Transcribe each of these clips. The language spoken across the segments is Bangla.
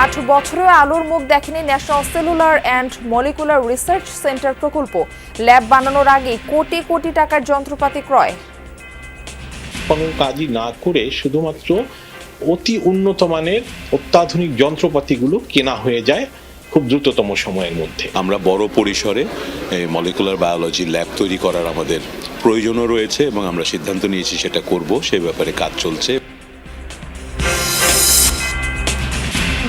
8 বছরেও আলোর মুখ দেখেনি national cellular and molecular research centre প্রকল্প। ল্যাব বানানোর আগে কোটি কোটি টাকার যন্ত্রপাতি ক্রয়। কোনো কাজই না করে শুধুমাত্র অতি উন্নত মানের অত্যাধুনিক যন্ত্রপাতিগুলো কেনা হয়ে যায় খুব দ্রুততম সময়ের মধ্যে। আমরা বড় পরিসরে মলিকুলার বায়োলজি ল্যাব তৈরি করার আমাদের প্রয়োজনও রয়েছে এবং আমরা সিদ্ধান্ত নিয়েছি সেটা করব, সেই ব্যাপারে কাজ চলছে।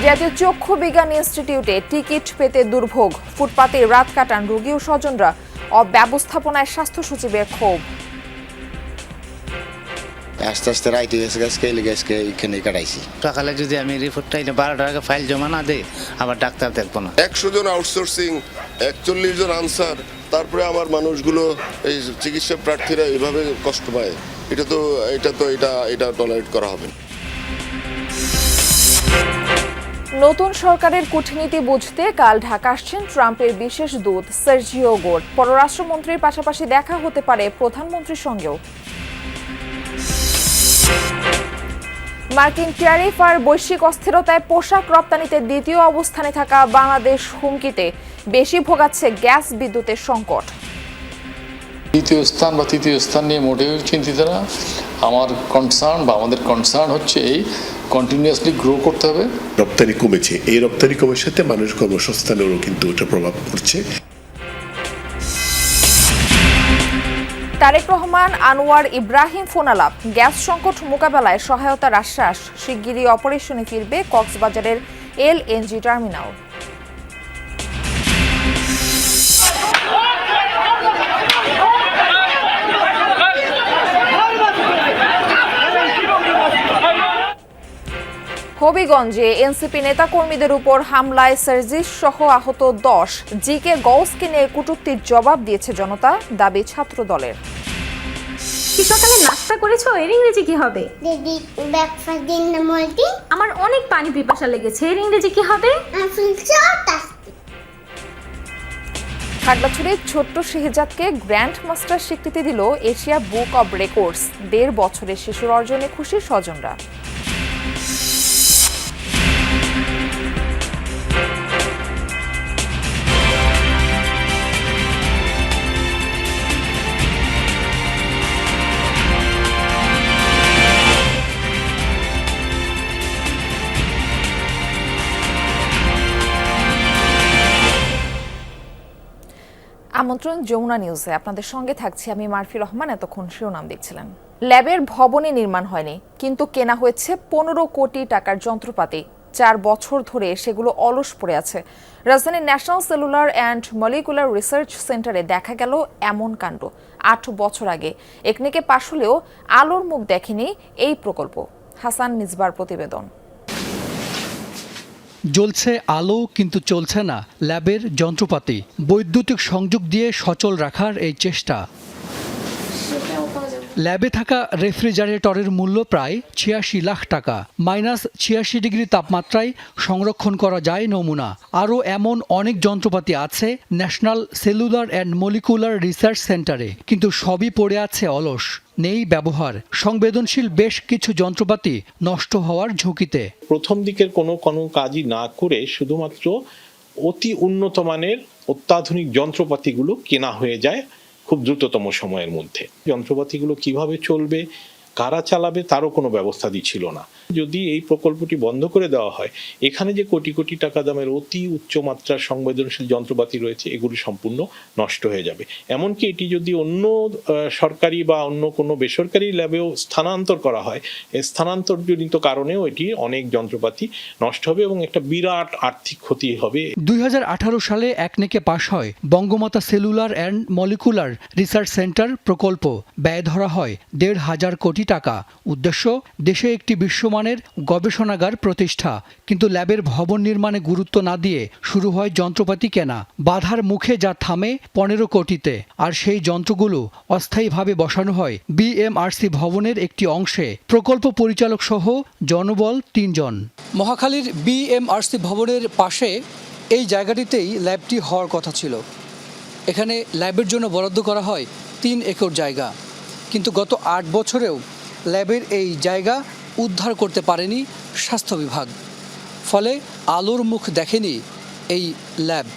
জাতীয় চক্ষু বিজ্ঞান ইনস্টিটিউটে টিকিট পেতে দুর্ভোগ, ফুটপাতে রাত কাটান রোগী ও স্বজনরা। অব্যবস্থাপনায় স্বাস্থ্য সচিবের ক্ষোভ। আস্তে আস্তে রাইট হয়ে গেছে এখানে কাটাইছি। সকালে যদি আমি রিপোর্টটা 12টার আগে ফাইল জমা না দেই, আবার ডাক্তার দেখবো না। 100 জন আউটসোর্সিং, 41 জন আনসার, তারপরে আমার মানুষগুলো এই চিকিৎসা প্রার্থীরা এভাবে কষ্ট পায়, এটা টলারেট করা হবে না। নতুন সরকারের কূটনীতি বুঝতে কাল ঢাকা আসছেন ট্রাম্পের বিশেষ দূত সার্জিও গোর। পররাষ্ট্রমন্ত্রীর পাশাপাশি দেখা হতে পারে প্রধানমন্ত্রীর সঙ্গেও। মার্কিন ট্যারিফ আর বৈশ্বিক অস্থিরতায় পোশাক রপ্তানিতে দ্বিতীয় অবস্থানে থাকা বাংলাদেশ হুমকিতে। বেশি ভোগাচ্ছে গ্যাস বিদ্যুতের সংকট। দ্বিতীয় স্থান বা তৃতীয় স্থান নিয়ে মোটেও চিন্তিত না। আমাদের কনসার্ন হচ্ছে এই কন্টিনিউয়াসলি গ্রো করতে হবে। রপ্তানি কমেছে, এই রপ্তানি কমের সাথে মানুষ কর্মসংস্থানেরও কিন্তু এটা প্রভাব পড়ছে। তারেক রহমান, আনোয়ার ইব্রাহিম ফোনালাপ। গ্যাস সংকট মোকাবেলায় সহায়তার আশ্বাস। শিগগিরই অপারেশনে ফিরবে কক্সবাজারের এলএনজি টার্মিনাল। হবিগঞ্জে এনসিপি নেতাকর্মীদের উপর হামলায় সার্জিস সহ আহত 10। জিকে গৌসকে নিয়ে কটূক্তির জবাব দিয়েছে জনতা, দাবি ছাত্র দলের। সকালে নাস্তা করেছো? এর ইংরেজি কি হবে? দিদি ব্রেকফাস্ট দিন দ্য মর্নিং। আমার অনেক পানি পিপাসা লেগেছে, এর ইংরেজি কি হবে? I feel so thirsty। খাগড়াছড়ির ছোট্ট শেহজাদকে গ্র্যান্ড মাস্টার স্বীকৃতি দিল এশিয়া বুক অব রেকর্ডস। 1.5 বছরের শিশুর অর্জনে খুশি স্বজনরা। আমন্ত্রণ যমুনা নিউজে, আপনাদের সঙ্গে থাকছি আমি মারফি রহমান। এতক্ষণ শিরোনাম দেখছিলেন। ল্যাবের ভবনে নির্মাণ হয়নি, কিন্তু কেনা হয়েছে 15 কোটি টাকার যন্ত্রপাতি। 4 বছর ধরে সেগুলো অলস পড়ে আছে। রাজধানীর national cellular and molecular research সেন্টারে দেখা গেল এমন কাণ্ড। 8 বছর আগে একনেকে পাশ হলেও আলোর মুখ দেখেনি এই প্রকল্প। হাসান মিজবার প্রতিবেদন। জ্বলছে আলো কিন্তু চলছে না ল্যাবের যন্ত্রপাতি। বৈদ্যুতিক সংযোগ দিয়ে সচল রাখার এই চেষ্টা। ল্যাবে থাকা রেফ্রিজারেটরের মূল্য প্রায় 86 লাখ টাকা। -86 ডিগ্রি তাপমাত্রায় সংরক্ষণ করা যায় নমুনা। আরও এমন অনেক যন্ত্রপাতি আছে national cellular and molecular research সেন্টারে, কিন্তু সবই পড়ে আছে অলস, নেই ব্যবহার। সংবেদনশীল বেশ কিছু যন্ত্রপাতি নষ্ট হওয়ার ঝুঁকিতে। প্রথম দিকের কোনো কাজই না করে শুধুমাত্র অতি উন্নত মানের অত্যাধুনিক যন্ত্রপাতিগুলো কেনা হয়ে যায় খুব দ্রুততম সময়ের মধ্যে। যন্ত্রপাতিগুলো কিভাবে চলবে, কারা চালাবে, তারও কোনো ব্যবস্থা দিচ্ছিল না। যদি এই প্রকল্পটি বন্ধ করে দেওয়া হয়, এখানে যে কোটি কোটি টাকা দামের অতি উচ্চমাত্রার সংবেদনশীল যন্ত্রপাতি রয়েছে, এগুলি সম্পূর্ণ নষ্ট হয়ে যাবে। এমনকি এটি যদি অন্য সরকারি বা অন্য কোনো বেসরকারি ল্যাবেও স্থানান্তর করা হয়, স্থানান্তরজনিত কারণেও এটি অনেক যন্ত্রপাতি নষ্ট হবে এবং একটা বিরাট আর্থিক ক্ষতি হবে। 2018 সালে একনেকে পাশ হয় Bangamata cellular and molecular research centre প্রকল্প। ব্যয় ধরা হয় 1.5 কোটি টাকা। উদ্দেশ্য দেশে একটি বিশ্বমানের গবেষণাগার প্রতিষ্ঠা। কিন্তু ল্যাবের ভবন নির্মাণে গুরুত্ব না দিয়ে শুরু হয় যন্ত্রপাতি কেনা। বাধার মুখে যা থামে 15 কোটিতে। আর সেই যন্ত্রগুলো অস্থায়ীভাবে বসানো হয় বিএমআরসি ভবনের একটি অংশে। প্রকল্প পরিচালক সহ জনবল 3 জন। মহাখালীর বিএমআরসি ভবনের পাশে এই জায়গাটিতেই ল্যাবটি হওয়ার কথা ছিল। এখানে ল্যাবের জন্য বরাদ্দ করা হয় 3 একর জায়গা। কিন্তু গত 8 বছরেও ল্যাবের এই জায়গা উদ্ধার করতে পারেনি স্বাস্থ্য বিভাগ। ফলে আলোর মুখ দেখেনি এই ল্যাব।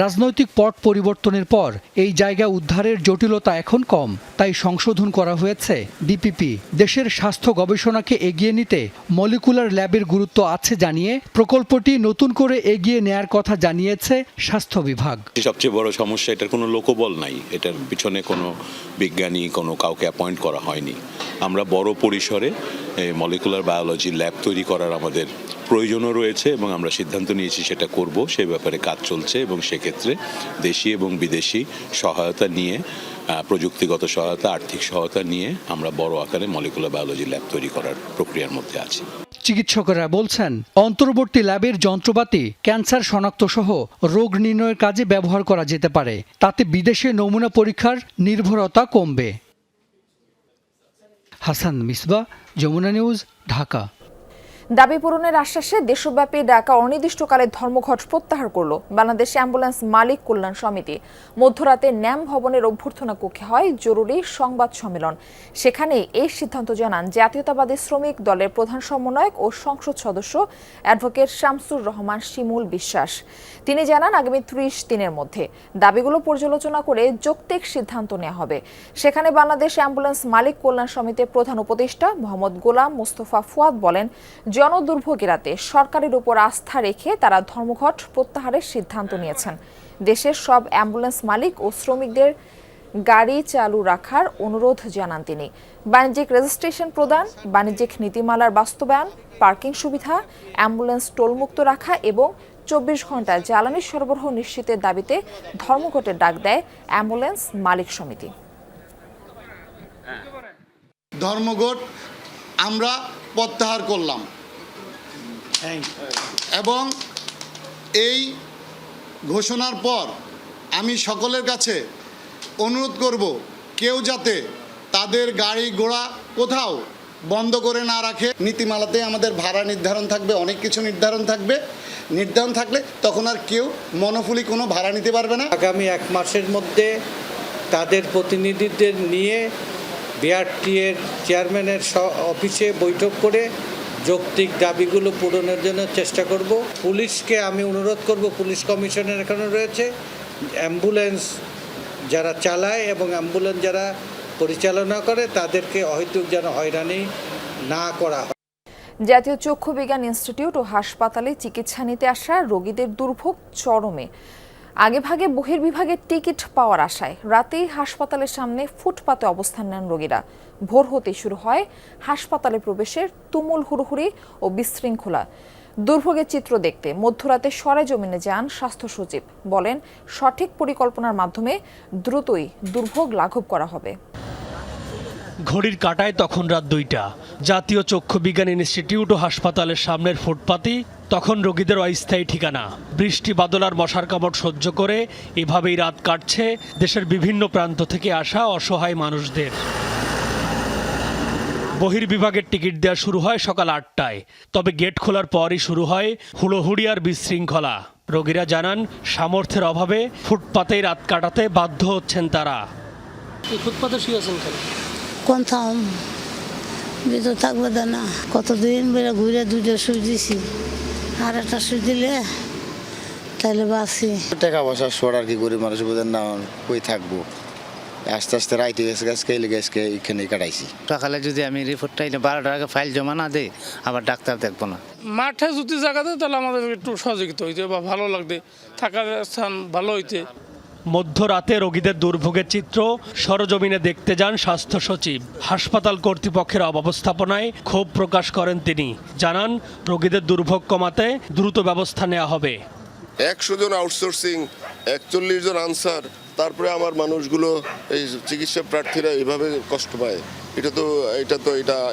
রাজনৈতিক পট পরিবর্তনের পর এই জায়গা উদ্ধারের জটিলতা এখন কম, তাই সংশোধন করা হয়েছে ডিপিপি। দেশের স্বাস্থ্য গবেষণাকে এগিয়ে নিতে মলিকুলার ল্যাবের গুরুত্ব আছে জানিয়ে প্রকল্পটি নতুন করে এগিয়ে নেয়ার কথা জানিয়েছে স্বাস্থ্য বিভাগ। সবচেয়ে বড় সমস্যা, এটার কোনো লোকবল নাই, এটার পিছনে কোনো বিজ্ঞানী কাউকে অ্যাপয়েন্ট করা হয়নি। আমরা বড় পরিসরে মলিকুলার বায়োলজি ল্যাব তৈরি করার আমাদের প্রয়োজনও রয়েছে এবং আমরা সিদ্ধান্ত নিয়েছি সেটা করব। সেই ব্যাপারে কাজ চলছে এবং সেক্ষেত্রে দেশি এবং বিদেশি সহায়তা নিয়ে, প্রযুক্তিগত সহায়তা, আর্থিক সহায়তা নিয়ে আমরা বড় আকারে মলিকুলার বায়োলজি ল্যাব তৈরি করার প্রক্রিয়ার মধ্যে আছি। চিকিৎসকেরা বলছেন, অন্তর্বর্তী ল্যাবের যন্ত্রপাতি ক্যান্সার শনাক্ত সহ রোগ নির্ণয়ের কাজে ব্যবহার করা যেতে পারে। তাতে বিদেশে নমুনা পরীক্ষার নির্ভরতা কমবে। হাসান মিসবা, যমুনা নিউজ, ঢাকা। দাবি পূরণের আশ্বাসে দেশব্যাপী ডাকা অনির্দিষ্টকালের ধর্মঘট প্রত্যাহার করল বাংলাদেশ অ্যাম্বুলেন্স মালিক কল্যাণ সমিতি। মধ্যরাতে ন্যাম ভবনের অভ্যর্থনা কক্ষে হয় জরুরি সংবাদ সম্মেলন। সেখানে এই সিদ্ধান্ত জানান জাতীয়তাবাদী শ্রমিক দলের প্রধান সমন্বয়ক ও সংসদ সদস্য অ্যাডভোকেট শামসুর রহমান শিমুল বিশ্বাস। তিনি জানান, আগামী ৩০ দিনের মধ্যে দাবিগুলো পর্যালোচনা করে যৌক্তিক সিদ্ধান্ত নেওয়া হবে। সেখানে বাংলাদেশ অ্যাম্বুলেন্স মালিক কল্যাণ সমিতির প্রধান উপদেষ্টা মোহাম্মদ গোলাম মোস্তফা ফুয়াদ বলেন, জনদুর্ভোগ এড়াতে সরকারের উপর আস্থা রেখে তারা ধর্মঘট প্রত্যাহারের সিদ্ধান্ত নিয়েছেন। দেশের সব অ্যাম্বুলেন্স মালিক ও শ্রমিকদের গাড়ি চালু রাখার অনুরোধ জানান তিনি। বাণিজ্যিক রেজিস্ট্রেশন প্রদান, বাণিজ্যিক নীতিমালার বাস্তবায়ন, পার্কিং সুবিধা, অ্যাম্বুলেন্স টোলমুক্ত রাখা এবং ২৪ ঘন্টায় জ্বালানি সরবরাহ নিশ্চিতের দাবিতে ধর্মঘটের ডাক দেয় অ্যাম্বুলেন্স মালিক সমিতি। ধর্মঘট আমরা প্রত্যাহার করলাম এবং এই ঘোষণার পর আমি সকলের কাছে অনুরোধ করব, কেউ যাতে তাদের গাড়ি ঘোড়া কোথাও বন্ধ করে না রাখে। নীতিমালাতে আমাদের ভাড়া নির্ধারণ থাকবে, অনেক কিছু নির্ধারণ থাকলে তখন আর কেউ মনোফুলি কোনো ভাড়া নিতে পারবে না। আগামী ১ মাসের মধ্যে তাদের প্রতিনিধিদের নিয়ে বিআরটি এর চেয়ারম্যানের অফিসে বৈঠক করে যৌক্তিক দাবিগুলো পূরণের জন্য চেষ্টা করব। পুলিশকে আমি অনুরোধ করব, পুলিশ কমিশনের এখানে রয়েছে, অ্যাম্বুলেন্স যারা চালায় এবং অ্যাম্বুলেন্স যারা পরিচালনা করে তাদেরকে অহেতুক যেন হয়রানি না করা হয়। জাতীয় চক্ষু বিজ্ঞান ইনস্টিটিউট ও হাসপাতালে চিকিৎসা নিতে আসা রোগীদের দুর্ভোগ চরমে। আগেভাগে বহির্বিভাগের টিকিট পাওয়ার আশায় রাতেই হাসপাতালের সামনে ফুটপাতে অবস্থান নেন রোগীরা। ভোর হতেই শুরু হয় হাসপাতালে প্রবেশের তুমুল হুড়োহুড়ি ও বিশৃঙ্খলা। দুর্ভোগের চিত্র দেখতে মধ্যরাতে সরেজমিনে যান স্বাস্থ্য সচিব। বলেন, সঠিক পরিকল্পনার মাধ্যমে দ্রুতই দুর্ভোগ লাঘব করা হবে। ঘড়ির কাঁটায় তখন রাত ২টা। জাতীয় চক্ষু বিজ্ঞান ইনস্টিটিউট ও হাসপাতালের সামনের ফুটপাতই তখন রোগীদের অস্থায়ী ঠিকানা। বৃষ্টি বাদল আর মশার কামড় সহ্য করে এভাবেই রাত কাটছে দেশের বিভিন্ন প্রান্ত থেকে আসা অসহায় মানুষদের। বহির্বিভাগের টিকিট দেওয়া শুরু হয় সকাল ৮টায়, তবে গেট খোলার পরই শুরু হয় হুড়োহুড়ি আর বিশৃঙ্খলা। রোগীরা জানান, সামর্থ্যের অভাবে ফুটপাতেই রাত কাটাতে বাধ্য হচ্ছেন তারা। ফুটপাতে শুয়ে আছেন কেন? কোন থাম ভিতর থাকবে না, কতদিন বেড়ে ঘুরে 2টা সুই দিছি, আর একটা সুই দিলে তাহলে বাঁচি। টাকা পয়সা শর্ট আর কি, গরিব মানুষ বোঝেন না, কই থাকবো। আস্তে আস্তে রাইট হয়ে গেছে, এখানে কাটাইছি। সকালে যদি আমি রিপোর্টটা 12টার আগে ফাইল জমা না দিই, আবার ডাক্তার দেখবো না। মাঠে যদি জায়গাতে তাহলে আমাদের একটু সহযোগিতা হইতে বা ভালো লাগবে, থাকার স্থান ভালো হইতে। মধ্যরাতে রোগীদের দুর্ভোগের চিত্র সরজমিনে দেখতে যান স্বাস্থ্য সচিব। হাসপাতাল কর্তৃপক্ষের অব্যবস্থাপনায় ক্ষোভ প্রকাশ করেন তিনি। জানান, রোগীদের দুর্ভোগ কমাতে দ্রুত ব্যবস্থা নেওয়া হবে। 100 জন আউটসোর্সিং, 41 জন আনসার, তারপরে আমার মানুষগুলো এই চিকিৎসা প্রার্থীরা এভাবে কষ্ট পায়,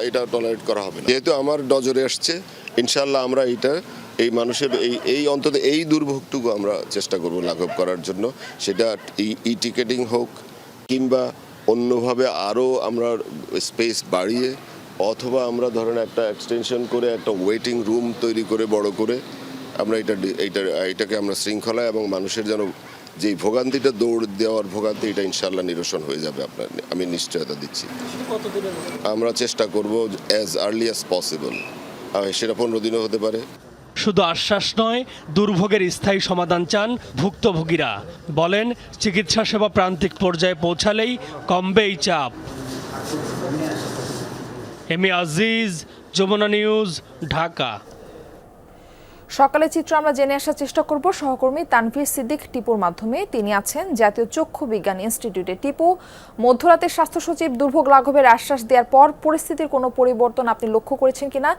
এটা টলারেট করা হবে না। যেহেতু আমার নজরে আসছে, ইনশাল্লাহ আমরা এই মানুষের এই অন্তত এই দুর্ভোগটুকু আমরা চেষ্টা করব লাঘব করার জন্য। সেটা ই টিকেটিং হোক কিংবা অন্যভাবে আরও আমরা স্পেস বাড়িয়ে, অথবা আমরা ধরেন একটা এক্সটেনশন করে একটা ওয়েটিং রুম তৈরি করে বড় করে আমরা এটাকে আমরা শৃঙ্খলা এবং মানুষের যেন যে ভোগান্তিটা দৌড় দেওয়ার ভোগান্তি, এটা ইনশাল্লাহ নিরসন হয়ে যাবে, আমি নিশ্চয়তা দিচ্ছি। আমরা চেষ্টা করব অ্যাজ আর্লি অ্যাজ পসিবল, সেটা 15 দিনও হতে পারে। শুধু আশ্বাস নয়, দুর্ভোগের স্থায়ী সমাধান চান ভুক্তভোগীরা। বলেন, চিকিৎসা সেবা প্রান্তিক পর্যায়ে পৌঁছালেই কমবে এই চাপ। এমি আজিজ, যমুনা নিউজ, ঢাকা। সকালে চিত্র আমরা জেনে আসার চেষ্টা করব সহকর্মী তানভীর সিদ্দিক টিপুর মাধ্যমে। তিনি আছেন জাতীয় চক্ষু বিজ্ঞান ইনস্টিটিউটে। টিপু, মধ্যরাতে স্বাস্থ্য সচিব দুর্ভোগ লাঘবের আশ্বাস দেওয়ার পর পরিস্থিতির কোনো পরিবর্তন আপনি লক্ষ্য করেছেন কিনা,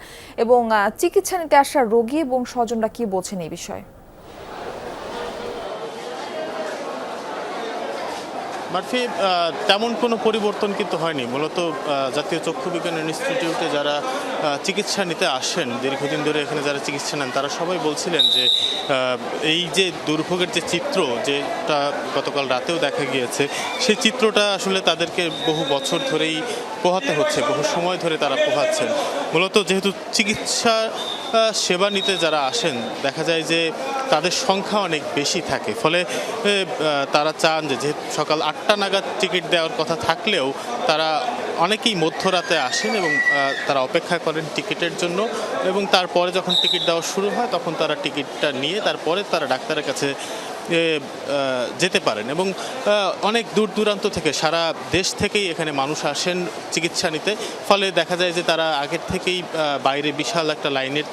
এবং চিকিৎসা নিতে আসা রোগী এবং স্বজনরা কি বলছেন এই বিষয়ে? মারফি, তেমন কোনো পরিবর্তন কিন্তু হয়নি। মূলত জাতীয় চক্ষু বিজ্ঞান ইনস্টিটিউটে যারা চিকিৎসা নিতে আসেন, দীর্ঘদিন ধরে এখানে যারা চিকিৎসা নেন, তারা সবাই বলছিলেন যে এই যে দুর্ভোগের যে চিত্র, যেটা গতকাল রাতেও দেখা গিয়েছে, সেই চিত্রটা আসলে তাদেরকে বহু বছর ধরেই পোহাতে হচ্ছে, বহু সময় ধরে তারা পোহাচ্ছেন। মূলত যেহেতু চিকিৎসা সেবা নিতে যারা আসেন, দেখা যায় যে তাদের সংখ্যা অনেক বেশি থাকে, ফলে তারা চান যে যেহেতু সকাল 8টা নাগাদ টিকিট দেওয়ার কথা থাকলেও তারা অনেকেই মধ্যরাতে আসেন এবং তারা অপেক্ষা করেন টিকিটের জন্য, এবং তারপরে যখন টিকিট দেওয়া শুরু হয় তখন তারা টিকিটটা নিয়ে তারপরে তারা ডাক্তারের কাছে যেতে পারেন। এবং অনেক দূর দূরান্ত থেকে, সারা দেশ থেকেই এখানে মানুষ আসেন চিকিৎসা নিতে, ফলে দেখা যায় যে তারা আগের থেকেই বাইরে বিশাল একটা লাইনের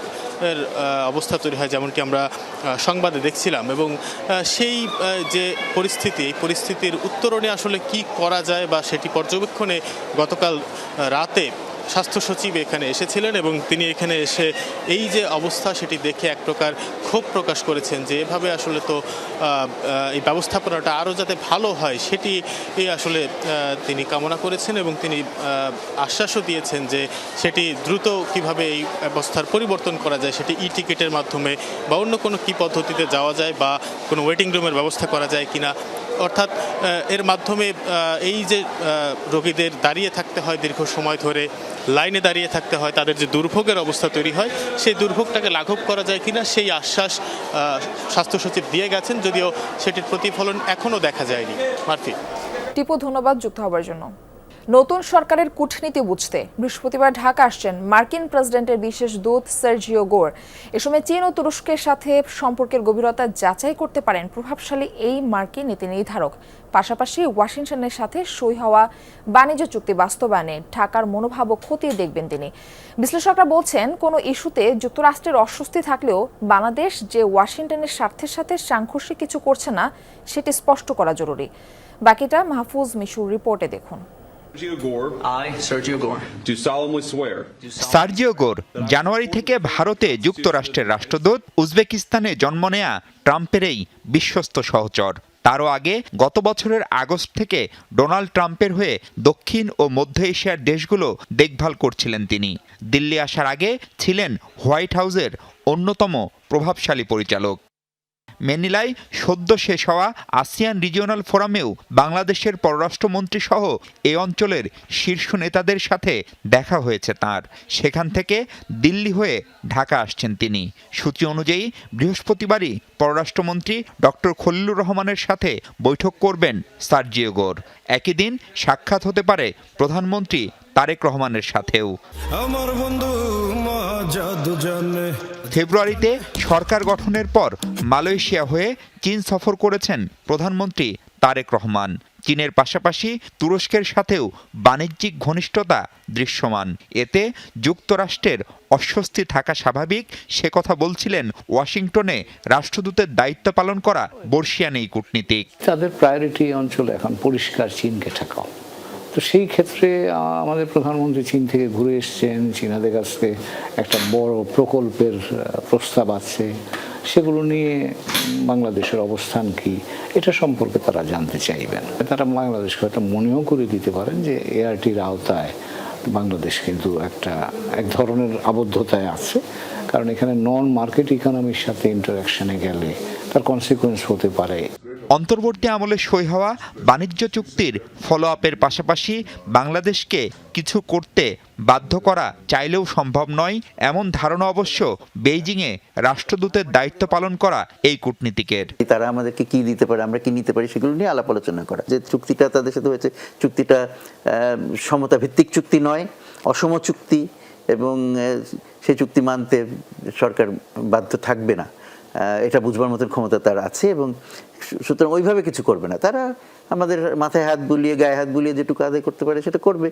অবস্থা তৈরি হয়, যেমনটি আমরা সংবাদে দেখছিলাম। এবং সেই যে পরিস্থিতি, এই পরিস্থিতির উত্তরণে আসলে কি করা যায় বা সেটি পর্যবেক্ষণে গতকাল রাতে স্বাস্থ্য সচিব এখানে এসেছিলেন, এবং তিনি এখানে এসে এই যে অবস্থা সেটি দেখে এক প্রকার ক্ষোভ প্রকাশ করেছেন যে এভাবে আসলে তো এই ব্যবস্থাপনাটা আরও যাতে ভালো হয় সেটি আসলে তিনি কামনা করেছেন, এবং তিনি আশ্বাসও দিয়েছেন যে সেটি দ্রুত কিভাবে এই ব্যবস্থার পরিবর্তন করা যায়, সেটি ই টিকিটের মাধ্যমে বা অন্য কোনো কী পদ্ধতিতে যাওয়া যায় বা কোনো ওয়েটিং রুমের ব্যবস্থা করা যায় কিনা। অর্থাৎ এর মাধ্যমে এই যে রোগীদের দাঁড়িয়ে থাকতে হয় দীর্ঘ সময় ধরে, লাইনে দাঁড়িয়ে থাকতে হয়, তাদের যে দুর্ভোগের অবস্থা তৈরি হয়, সেই দুর্ভোগটাকে লাঘব করা যায় কিনা সেই আশ্বাস স্বাস্থ্য সচিব দিয়ে গেছেন, যদিও সেটির প্রতিফলন এখনও দেখা যায়নি। মারফি। টিপু, ধন্যবাদ যুক্ত হবার জন্য। নতুন সরকারের কূটনীতি বুঝতে বৃহস্পতিবার ঢাকা আসছেন মার্কিন প্রেসিডেন্টের বিশেষ দূত সার্জিও গোর। এ সময় চীন ও তুরস্কের সাথে সম্পর্কের গভীরতা যাচাই করতে পারেন প্রভাবশালী এই মার্কিন নীতি নির্ধারক। পাশাপাশি ওয়াশিংটনের সাথে সই হওয়া বাণিজ্য চুক্তি বাস্তবায়নে ঢাকার মনোভাবও খতিয়ে দেখবেন তিনি। বিশ্লেষকরা বলছেন, কোনো ইস্যুতে যুক্তরাষ্ট্রের অস্বস্তি থাকলেও বাংলাদেশ যে ওয়াশিংটনের স্বার্থের সাথে সাংঘর্ষিক কিছু করছে না সেটি স্পষ্ট করা জরুরি। বাকিটা মাহফুজ মিশুর রিপোর্টে দেখুন। সার্জিও গোর জানুয়ারি থেকে ভারতে যুক্তরাষ্ট্রের রাষ্ট্রদূত, উজবেকিস্তানে জন্ম নেয়া ট্রাম্পের এই বিশ্বস্ত সহচর। তারও আগে গত বছরের আগস্ট থেকে ডোনাল্ড ট্রাম্পের হয়ে দক্ষিণ ও মধ্য এশিয়ার দেশগুলো দেখভাল করছিলেন তিনি। দিল্লি আসার আগে ছিলেন হোয়াইট হাউসের অন্যতম প্রভাবশালী পরিচালক। ম্যানিলায় সদ্য শেষ হওয়া আসিয়ান রিজিওনাল ফোরামেও বাংলাদেশের পররাষ্ট্রমন্ত্রী সহ এই অঞ্চলের শীর্ষ নেতাদের সাথে দেখা হয়েছে তার। সেখান থেকে দিল্লি হয়ে ঢাকা আসছেন তিনি। সূচি অনুযায়ী বৃহস্পতিবারই পররাষ্ট্রমন্ত্রী ডক্টর খলিলুর রহমানের সাথে বৈঠক করবেন সার্জিও গোর। একই দিন সাক্ষাৎ হতে পারে প্রধানমন্ত্রী তারেক রহমানের সাথেও। ফেব্রুয়ারিতে সরকার গঠনের পর মালয়েশিয়া হয়ে চীন সফর করেছেন প্রধানমন্ত্রী তারেক রহমান। চীনের পাশাপাশি তুরস্কের সাথেও বাণিজ্যিক ঘনিষ্ঠতা দৃশ্যমান। এতে যুক্তরাষ্ট্রের অস্বস্তি থাকা স্বাভাবিক, সে কথা বলছিলেন ওয়াশিংটনে রাষ্ট্রদূতের দায়িত্ব পালন করা বর্ষিয়ান এই কূটনীতিক। তাদের প্রায়োরিটি অঞ্চলে এখন পরিষ্কার চীনকে ঠেকাও। তো সেই ক্ষেত্রে আমাদের প্রধানমন্ত্রী চীন থেকে ঘুরে এসছেন, চীনাদের কাছ থেকে একটা বড় প্রকল্পের প্রস্তাব আছে, সেগুলো নিয়ে বাংলাদেশের অবস্থান কি এটা সম্পর্কে তারা জানতে চাইবেন। তারা বাংলাদেশকে একটা মনেও করে দিতে পারেন যে এআরটির আওতায় বাংলাদেশ কিন্তু এক ধরনের আবদ্ধতায় আছে, কারণ এখানে নন মার্কেট ইকোনমির সাথে ইন্টারাকশনে গেলে তার কনসিকুয়েন্স হতে পারে। অন্তর্বর্তী আমলে সই হওয়া বাণিজ্য চুক্তির ফলো আপের পাশাপাশি বাংলাদেশকে কিছু করতে বাধ্য করা চাইলেও সম্ভব নয়, এমন ধারণা অবশ্য বেইজিংয়ে রাষ্ট্রদূতের দায়িত্ব পালন করা এই কূটনীতিকের। তারা আমাদেরকে কি দিতে পারে, আমরা কি নিতে পারি, সেগুলো নিয়ে আলাপ আলোচনা করা। যে চুক্তিটা তাদের সাথে হয়েছে, চুক্তিটা সমতা ভিত্তিক চুক্তি নয়, অসম চুক্তি, এবং সেই চুক্তি মানতে সরকার বাধ্য থাকবে না, এটা বুঝবার মতন ক্ষমতা তার আছে এবং সুতরাং ওইভাবে কিছু করবে না। তারা আমাদের মাথায় হাত বুলিয়ে গায়ে হাত বুলিয়ে যেটুকু আদায় করতে পারে সেটা করবে।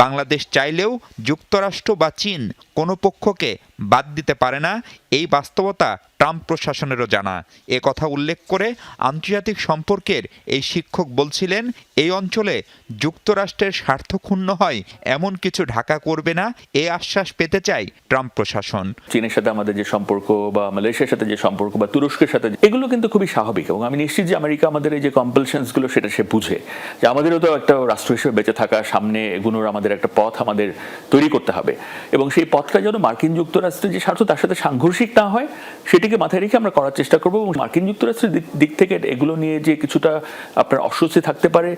বাংলাদেশ চাইলেও যুক্তরাষ্ট্র বা চীন কোনো পক্ষকে বাদ দিতে পারে না, এই বাস্তবতা ট্রাম্প প্রশাসনেরও জানা। এ কথা উল্লেখ করে আন্তর্জাতিক সম্পর্কের এই শিক্ষক বলছিলেন, এই অঞ্চলে যুক্তরাষ্ট্রের স্বার্থ ক্ষুণ্ণ হয় এমন কিছু ঢাকা করবে না, এ আশ্বাস পেতে চায় ট্রাম্প প্রশাসন। চীনের সাথে আমাদের যে সম্পর্ক বা মালয়েশিয়ার সাথে যে সম্পর্ক বা তুরস্কের সাথে, এগুলো কিন্তু খুবই স্বাভাবিক এবং আমি নিশ্চিত যে আমেরিকা আমাদের এই যে কম্পালশনসগুলো সেটা সে বুঝে যে আমাদেরও তো একটা রাষ্ট্র হিসেবে বেঁচে থাকা, সামনে এগুলোর আমাদের একটা পথ আমাদের তৈরি করতে হবে এবং সেই পথটা যেন মার্কিন যুক্তরাষ্ট্রের যে স্বার্থ তার সাথে সাংঘর্ষিক না হয় সেটিকে মাথায় রেখে আমরা করার চেষ্টা করবো। এবং মার্কিন যুক্তরাষ্ট্রের দিক থেকে এগুলো নিয়ে যে কিছুটা আপনার অস্বস্তি থাকতে পারে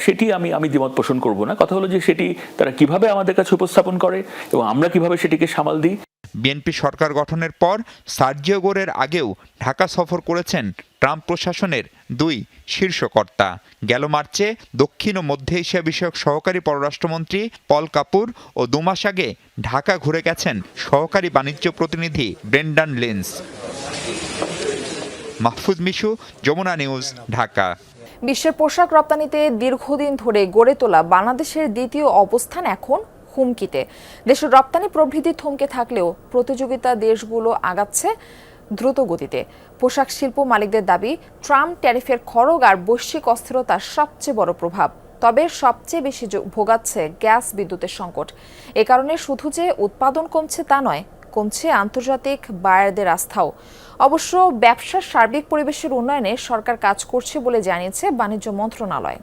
সেটি আমি দ্বিমত পোষণ করব না। কথা হলো যে সেটি তারা কিভাবে আমাদের কাছে উপস্থাপন করে এবং আমরা কিভাবে সেটিকে সামাল দিই। বিএনপি সরকার গঠনের পর সার্জিও গোরের আগেও ঢাকা সফর করেছেন ট্রাম্প প্রশাসনের দুই শীর্ষ কর্তা। গেল মার্চে দক্ষিণ ও মধ্য এশিয়া বিষয়ক সহকারী পররাষ্ট্রমন্ত্রী পল কাপুর ও 2 মাস আগে ঢাকা ঘুরে গেছেন সহকারী বাণিজ্য প্রতিনিধি ব্রেন্ডান লিন্স। মাহফুজ মিশু, যমুনা নিউজ, ঢাকা। বিশ্বের পোশাক রপ্তানিতে দীর্ঘদিন ধরে গড়ে তোলা বাংলাদেশের দ্বিতীয় অবস্থান এখন হুমকিতে। দেশের রপ্তানি প্রবৃদ্ধি থমকে থাকলেও প্রতিযোগিতা দেশগুলো আগাচ্ছে দ্রুত গতিতে। পোশাক শিল্প মালিকদের দাবি, ট্রাম্প ট্যারিফের খড়গ আর বৈশ্বিক অস্থিরতার সবচেয়ে বড় প্রভাব। তবে সবচেয়ে বেশি ভোগাচ্ছে গ্যাস বিদ্যুতের সংকট। এ কারণে শুধু যে উৎপাদন কমছে তা নয়, কমছে আন্তর্জাতিক বায়ারদের আস্থাও। অবশ্য ব্যবসার সার্বিক পরিবেশের উন্নয়নে সরকার কাজ করছে বলে জানিয়েছে বাণিজ্য মন্ত্রণালয়।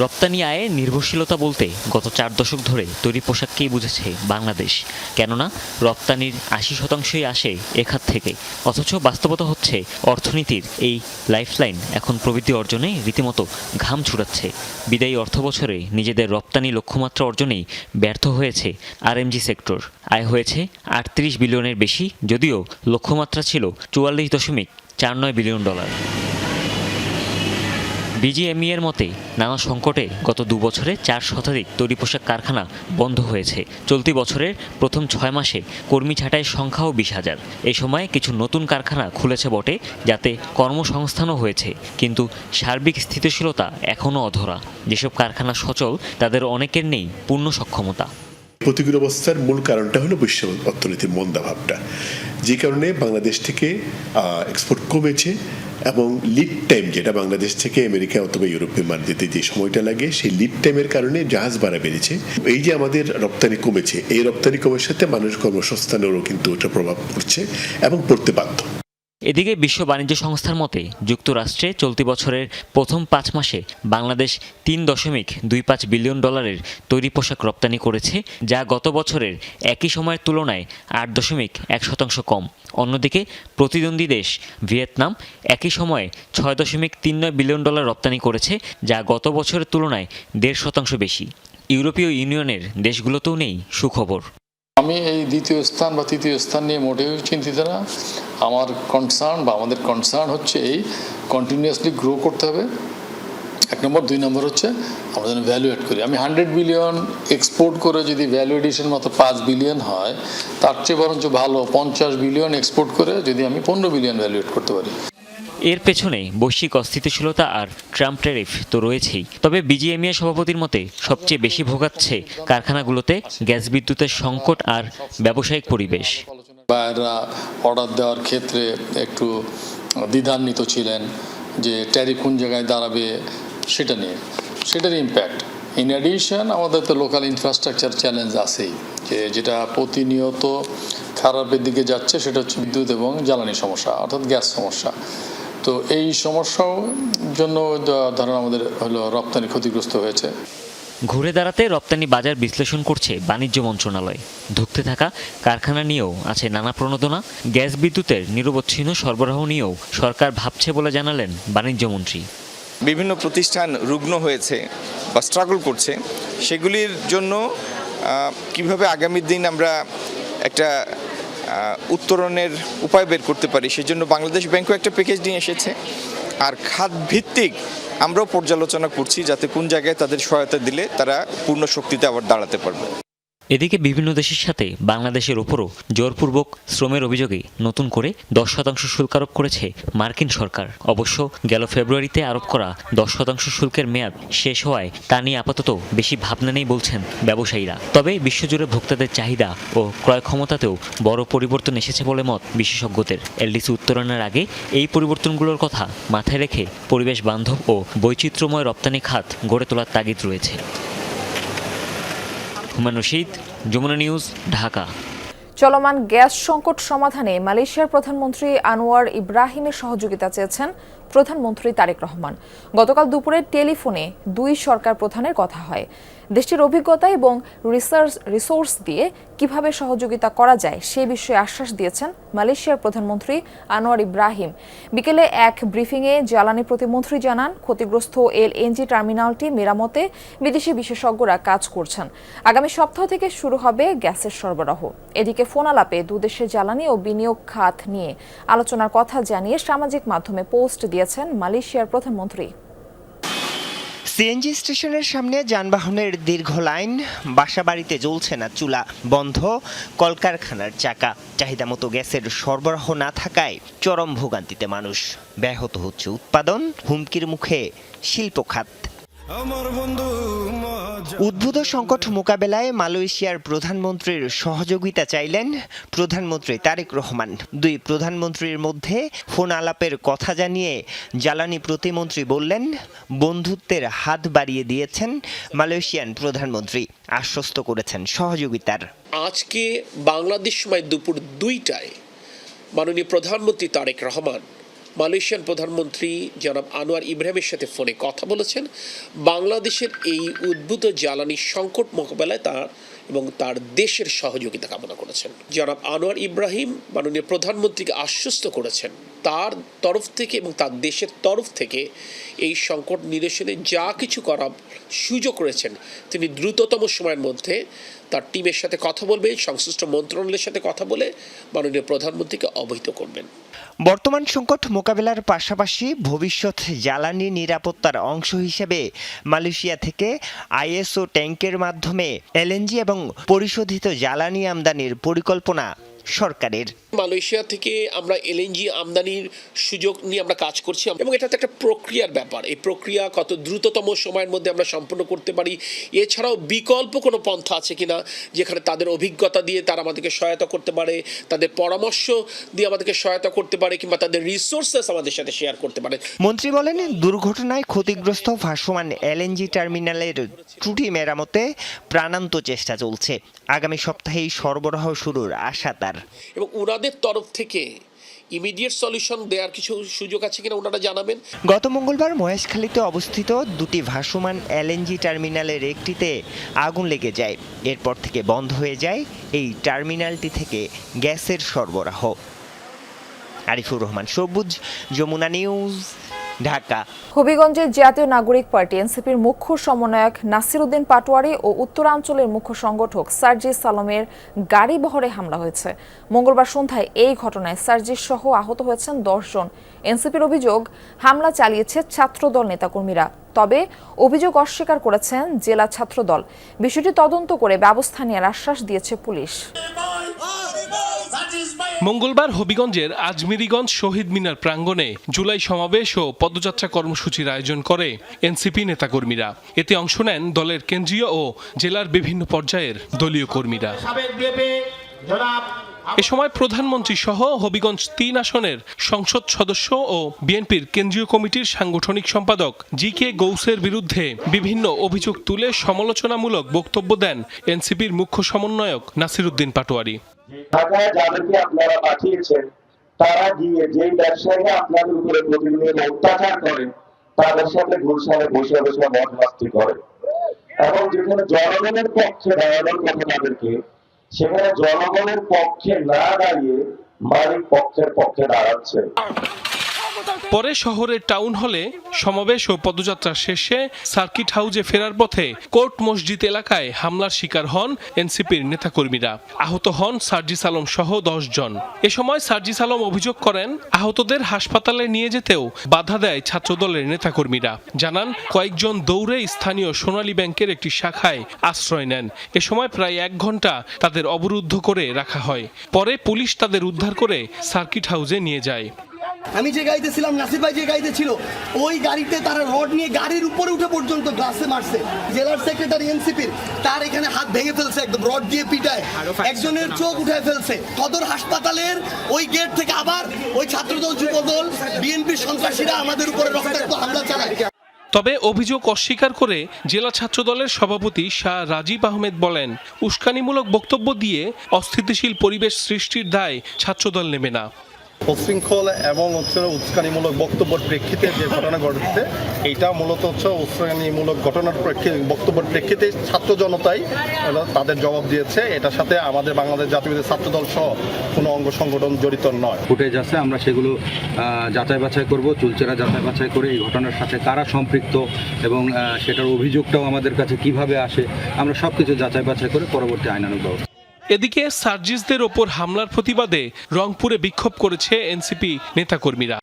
রপ্তানি আয়ে নির্ভরশীলতা বলতে গত 4 দশক ধরে তৈরি পোশাককেই বুঝেছে বাংলাদেশ। কেননা রপ্তানির 80% আসে এ খাত থেকে। অথচ বাস্তবতা হচ্ছে অর্থনীতির এই লাইফলাইন এখন প্রবৃদ্ধি অর্জনে রীতিমতো ঘাম ছুটাচ্ছে। বিদায়ী অর্থবছরে নিজেদের রপ্তানি লক্ষ্যমাত্রা অর্জনেই ব্যর্থ হয়েছে আরএমজি সেক্টর। আয় হয়েছে 38 বিলিয়নের বেশি, যদিও লক্ষ্যমাত্রা ছিল $44.49 বিলিয়ন। বিজিএমই এর মতে নানা সংকটে গত 2 বছরে 4 শতাধিক তৈরি পোশাক কারখানা বন্ধ হয়েছে। চলতি বছরের প্রথম 6 মাসে কর্মী ছাঁটাইয়ের সংখ্যাও 20,000। এই সময় কিছু নতুন কারখানা খুলেছে বটে, যাতে কর্মসংস্থানও হয়েছে, কিন্তু সার্বিক স্থিতিশীলতা এখনও অধরা। যেসব কারখানা সচল তাদের অনেকের নেই পূর্ণ সক্ষমতা। প্রতিকূল অবস্থার মূল কারণটা হলো বিশ্ব অর্থনীতির মন্দাভাবটা, যে কারণে বাংলাদেশ থেকে এক্সপোর্ট কমেছে এবং লিড টাইম, যেটা বাংলাদেশ থেকে আমেরিকা অথবা ইউরোপে মাল দিতে যে সময়টা লাগে, সেই লিড টাইমের কারণে জাহাজ ভাড়া বেড়েছে। এই যে আমাদের রপ্তানি কমেছে, এই রপ্তানি কমের সাথে মানুষ কর্মসংস্থানেরও কিন্তু ওটা প্রভাব পড়ছে এবং পড়তে বাধ্য। এদিকে বিশ্ব বাণিজ্য সংস্থার মতে যুক্তরাষ্ট্রে চলতি বছরের প্রথম 5 মাসে বাংলাদেশ $3.25 বিলিয়ন তৈরি পোশাক রপ্তানি করেছে, যা গত বছরের একই সময়ের তুলনায় 8.1% কম। অন্যদিকে প্রতিদ্বন্দ্বী দেশ ভিয়েতনাম একই সময়ে $6.39 বিলিয়ন রপ্তানি করেছে, যা গত বছরের তুলনায় 1.5% বেশি। ইউরোপীয় ইউনিয়নের দেশগুলোতেও নেই সুখবর। আমি এই দ্বিতীয় স্থান বা তৃতীয় স্থান নিয়ে মোটেও চিন্তিত না। আমার কনসার্ন বা আমাদের কনসার্ন হচ্ছে এই কন্টিনিউয়াসলি গ্রো করতে হবে, 1 নম্বর। 2 নম্বর হচ্ছে আমরা যেন ভ্যালু এড করি। আমি 100 বিলিয়ন এক্সপোর্ট করে যদি ভ্যালু এডিশন মাত্র 5 বিলিয়ন হয়, তার চেয়ে বরঞ্চ ভালো 50 বিলিয়ন এক্সপোর্ট করে যদি আমি 15 বিলিয়ন ভ্যালু এড করতে পারি। এর পেছনে বৈশ্বিক অস্থিতিশীলতা আর ট্রাম্প ট্যারিফ তো রয়েছেই। তবে বিজিএমইএ সভাপতির মতে সবচেয়ে বেশি ভোগাচ্ছে কারখানাগুলোতে গ্যাস বিদ্যুতের সংকট আর ব্যবসায়িক পরিবেশ। বায়াররা অর্ডার দেওয়ার ক্ষেত্রে একটু দ্বিধান্বিত ছিলেন যে ট্যারিফ কোন জায়গায় দাঁড়াবে সেটা নিয়ে, সেটার ইম্প্যাক্ট। ইন অ্যাডিশন আমাদের তো লোকাল ইনফ্রাস্ট্রাকচার চ্যালেঞ্জ আছেই, যেটা প্রতিনিয়ত খারাপের দিকে যাচ্ছে, সেটা হচ্ছে বিদ্যুৎ এবং জ্বালানি সমস্যা, অর্থাৎ গ্যাস সমস্যা। তো এই সমস্যার জন্য ধরেন আমাদের হলো রপ্তানি ক্ষতিগ্রস্ত হয়েছে। ঘুরে দাঁড়াতে রপ্তানি বাজার বিশ্লেষণ করছে বাণিজ্য মন্ত্রণালয়। ধুঁকতে থাকা কারখানা নিয়েও আছে নানা প্রণোদনা। গ্যাস বিদ্যুতের নিরবচ্ছিন্ন সরবরাহ নিয়েও সরকার ভাবছে বলে জানালেন বাণিজ্যমন্ত্রী। বিভিন্ন প্রতিষ্ঠান রুগ্ন হয়েছে বা স্ট্রাগল করছে, সেগুলির জন্য কিভাবে আগামী দিন আমরা একটা উত্তরণের উপায় বের করতে পারি, সেজন্য বাংলাদেশ ব্যাংকও একটা প্যাকেজ নিয়ে এসেছে। আর খাত ভিত্তিক আমরাও পর্যালোচনা করছি যাতে কোন জায়গায় তাদের সহায়তা দিলে তারা পূর্ণ শক্তিতে আবার দাঁড়াতে পারবে। এদিকে বিভিন্ন দেশের সাথে বাংলাদেশের ওপরও জোরপূর্বক শ্রমের অভিযোগে নতুন করে 10% শুল্ক আরোপ করেছে মার্কিন সরকার। অবশ্য গেল ফেব্রুয়ারিতে আরোপ করা 10% শুল্কের মেয়াদ শেষ হওয়ায় তা নিয়ে আপাতত বেশি ভাবনা নেই বলছেন ব্যবসায়ীরা। তবে বিশ্বজুড়ে ভোক্তাদের চাহিদা ও ক্রয় ক্ষমতাতেও বড় পরিবর্তন এসেছে বলে মত বিশেষজ্ঞদের। এলডিসি উত্তরণের আগে এই পরিবর্তনগুলোর কথা মাথায় রেখে পরিবেশ বান্ধব ও বৈচিত্র্যময় রপ্তানি খাত গড়ে তোলার তাগিদ রয়েছে। হুমায়ুন রশিদ, যমুনা নিউজ, ঢাকা। চলমান গ্যাস সংকট সমাধানে মালয়েশিয়ার প্রধানমন্ত্রী আনোয়ার ইব্রাহিমের সহযোগিতা চেয়েছেন প্রধানমন্ত্রী তারেক রহমান। গতকাল দুপুরে টেলিফোনে দুই সরকার প্রধানের কথা হয়। দেশটির অভিজ্ঞতা এবং রিসোর্স দিয়ে কিভাবে সহযোগিতা করা যায় সে বিষয়ে আশ্বাস দিয়েছেন মালয়েশিয়ার প্রধানমন্ত্রী আনোয়ার ইব্রাহিম। বিকেলে এক ব্রিফিংয়ে জ্বালানি প্রতিমন্ত্রী জানান, ক্ষতিগ্রস্ত এলএনজি টার্মিনালটি মেরামতে বিদেশি বিশেষজ্ঞরা কাজ করছেন। আগামী সপ্তাহ থেকে শুরু হবে গ্যাসের সরবরাহ। এদিকে ফোন আলাপে দুদেশের জ্বালানি ও বিনিয়োগ খাত নিয়ে আলোচনার কথা জানিয়ে সামাজিক মাধ্যমে পোস্ট দিয়েছেন মালয়েশিয়ার প্রধানমন্ত্রী। সিএনজি স্টেশনের সামনে যানবাহনের দীর্ঘ লাইন, বাসাবাড়িতে জ্বলছে না চুলা, বন্ধ কলকারখানার চাকা। চাহিদা মতো গ্যাসের সরবরাহ না থাকায় চরম ভোগান্তিতে মানুষ। ব্যাহত হচ্ছে উৎপাদন, হুমকির মুখে শিল্প খাত। উদ্ভূত সংকট মোকাবেলায় মালয়েশিয়ার প্রধানমন্ত্রীর সহযোগিতা চাইলেন প্রধানমন্ত্রী তারেক রহমান। দুই প্রধানমন্ত্রীর মধ্যে ফোন আলাপের কথা জানিয়ে জ্বালানি প্রতিমন্ত্রী বললেন, বন্ধুত্বের হাত বাড়িয়ে দিয়েছেন মালয়েশিয়ান প্রধানমন্ত্রী, আশ্বস্ত করেছেন সহযোগিতার। আজকে বাংলাদেশ সময় দুপুর 2টায় মাননীয় প্রধানমন্ত্রী তারেক রহমান মালয়েশিয়ান প্রধানমন্ত্রী জনাব আনোয়ার ইব্রাহিমের সাথে ফোনে কথা বলেছেন। বাংলাদেশের এই উদ্ভূত জ্বালানি সংকট মোকাবেলায় তার এবং তার দেশের সহযোগিতা কামনা করেছেন। জনাব আনোয়ার ইব্রাহিম মাননীয় প্রধানমন্ত্রীকে আশ্বস্ত করেছেন তার তরফ থেকে এবং তার দেশের তরফ থেকে এই সংকট নিরসনে যা কিছু করার সুযোগ করেছেন তিনি দ্রুততম সময়ের মধ্যে তার টিমের সাথে কথা বলবেন, সংশ্লিষ্ট মন্ত্রণালয়ের সাথে কথা বলে মাননীয় প্রধানমন্ত্রীকে অবহিত করবেন। বর্তমান সংকট মোকাবেলার পাশাপাশি ভবিষ্যৎ জ্বালানি নিরাপত্তার অংশ হিসেবে মালয়েশিয়া থেকে আইএসও ট্যাঙ্কের মাধ্যমে এলএনজি এবং পরিশোধিত জ্বালানি আমদানির পরিকল্পনা সরকারের। মালয়েশিয়া থেকে আমরা এলএনজি আমদানির সুযোগ নিয়ে আমরা কাজ করছি এবং এটা তো একটা প্রক্রিয়ার ব্যাপার। এই প্রক্রিয়া কত দ্রুততম সময়ের মধ্যে আমরা সম্পন্ন করতে পারি, এছাড়াও বিকল্প কোনো পন্থা আছে কিনা যেখানে তাদের অভিজ্ঞতা দিয়ে তারা আমাদেরকে সহায়তা করতে পারে, তাদের পরামর্শ দিয়ে আমাদেরকে সহায়তা করতে পারে, কিংবা তাদের রিসোর্সেস আমাদের সাথে শেয়ার করতে পারে। মন্ত্রী বলেন, দুর্ঘটনায় ক্ষতিগ্রস্ত ভাসমান এলএনজি টার্মিনালের ত্রুটি মেরামতে প্রাণান্ত চেষ্টা চলছে। আগামী সপ্তাহেই সরবরাহ শুরুর আশা তার। এবং ওনাদের তরফ থেকে ইমিডিয়েট সলিউশন দেওয়ার কিছু সুযোগ আছে কিনা ওনারা জানাবেন। গত মঙ্গলবার মহেশখালীতে অবস্থিত দুটি ভাসমান এলএনজি টার্মিনালের একটিতে আগুন লেগে যায়। এরপর থেকে বন্ধ হয়ে যায় এই টার্মিনালটি থেকে গ্যাসের সরবরাহ। আরিফুর রহমান সবুজ, যমুনা নিউজ, ঢাকা। হবিগঞ্জের জাতীয় নাগরিক পার্টি এনসিপির মুখ্য সমন্বয়ক নাসিরউদ্দিন পাটোয়ারি ও উত্তরাঞ্চলের মুখ্য সংগঠক সার্জিস সালমের গাড়ি বহরে হামলা হয়েছে। মঙ্গলবার সন্ধ্যায় এই ঘটনায় সার্জিস সহ আহত হয়েছেন 10 জন। এনসিপির অভিযোগ, হামলা চালিয়েছে ছাত্রদল নেতাকর্মীরা। তবে অভিযোগ অস্বীকার করেছেন জেলা ছাত্রদল। বিষয়টি তদন্ত করে ব্যবস্থা নেওয়ার আশ্বাস দিয়েছে পুলিশ। মঙ্গলবার হবিগঞ্জের আজমিরিগঞ্জ শহীদ মিনার প্রাঙ্গণে জুলাই সমাবেশ ও পদযাত্রা কর্মসূচির আয়োজন করে এনসিপি নেতাকর্মীরা। এতে অংশ নেন দলের কেন্দ্রীয় ও জেলার বিভিন্ন পর্যায়ের দলীয় কর্মীরা। এ সময় প্রধানমন্ত্রী সহ হবিগঞ্জ 3 আসনের সংসদ সদস্য ও বিএনপির কেন্দ্রীয় কমিটির সাংগঠনিক সম্পাদক জি.কে. গৌসের বিরুদ্ধে বিভিন্ন অভিযোগ তুলে সমালোচনামূলক বক্তব্য দেন এনসিপির মুখ্য সমন্বয়ক নাসিরউদ্দিন পাটোয়ারি। ঢাকায় যাদেরকে আপনারা পাঠিয়েছেন তারা গিয়ে যে ব্যবসায়ীরা আপনাদের উপরে প্রতিনিয়ত অত্যাচার করেন তাদের সাথে গুলশানে বসে বসে মদ মাস্তি করে, এবং যেখানে জনগণের পক্ষে দাঁড়ানোর কথা তাদেরকে, সেখানে জনগণের পক্ষে না দাঁড়িয়ে মালিক পক্ষের পক্ষে দাঁড়াচ্ছে। পরে শহরের টাউন হলে সমাবেশ ও পদযাত্রা শেষে সার্কিট হাউসে ফেরার পথে কোর্ট মসজিদ এলাকায় হামলার শিকার হন এনসিপির নেতাকর্মীরা। আহত হন সার্জিস আলম সহ 10 জন। এ সময় সার্জিস আলম অভিযোগ করেন, আহতদের হাসপাতালে নিয়ে যেতেও বাধা দেয় ছাত্রদলের নেতাকর্মীরা। জানান, কয়েকজন দৌড়ে স্থানীয় সোনালী ব্যাংকের একটি শাখায় আশ্রয় নেন। এ সময় প্রায় 1 ঘন্টা তাদের অবরুদ্ধ করে রাখা হয়। পরে পুলিশ তাদের উদ্ধার করে সার্কিট হাউসে নিয়ে যায়। আমি যে গাড়িতে ছিলাম, নাসির ভাই যে গাড়িতে ছিল, ওই গাড়িতে তারা রড নিয়ে গাড়ির উপরে উঠে পর্যন্ত গ্লাসে মারছে। জেলার সেক্রেটারি এনসিপির তার এখানে হাত ভেঙে ফেলছে, একদম রড দিয়ে পিটায়, একজনের চোখ উঠায় ফেলছে। সদর হাসপাতালের ওই গেট থেকে আবার ওই ছাত্রদল, যুবদল, বিএনপির সন্ত্রাসীরা আমাদের উপরে রক্তাক্ত হামলা চালায়। তবে অভিযোগ অস্বীকার করে জেলা ছাত্রদলের সভাপতি শাহ রাজীব আহমেদ বলেন, উস্কানিমূলক বক্তব্য দিয়ে অস্থিতিশীল পরিবেশ সৃষ্টির দায় ছাত্রদল নেবে না। উচ্ছৃঙ্খল এবং উস্কানিমূলক বক্তব্যের প্রেক্ষিতে যে ঘটনা ঘটেছে, এইটা মূলত উস্কানিমূলক ঘটনার বক্তব্যের প্রেক্ষিতে ছাত্র জনতাই তাদের জবাব দিয়েছে। এটার সাথে আমাদের বাংলাদেশ জাতীয়তাবাদী ছাত্রদল সহ কোনো অঙ্গ সংগঠন জড়িত নয়। ফুটেজ আছে, আমরা সেগুলো যাচাই বাছাই করব, চুলচেরা যাচাই বাছাই করে এই ঘটনার সাথে কারা সম্পৃক্ত এবং সেটার অভিযোগটাও আমাদের কাছে কিভাবে আসে, আমরা সবকিছু যাচাই বাছাই করে পরবর্তী আইনানুগ ব্যবস্থা। এদিকে সার্জিসদের ওপর হামলার প্রতিবাদে রংপুরে বিক্ষোভ করেছে এনসিপি নেতাকর্মীরা।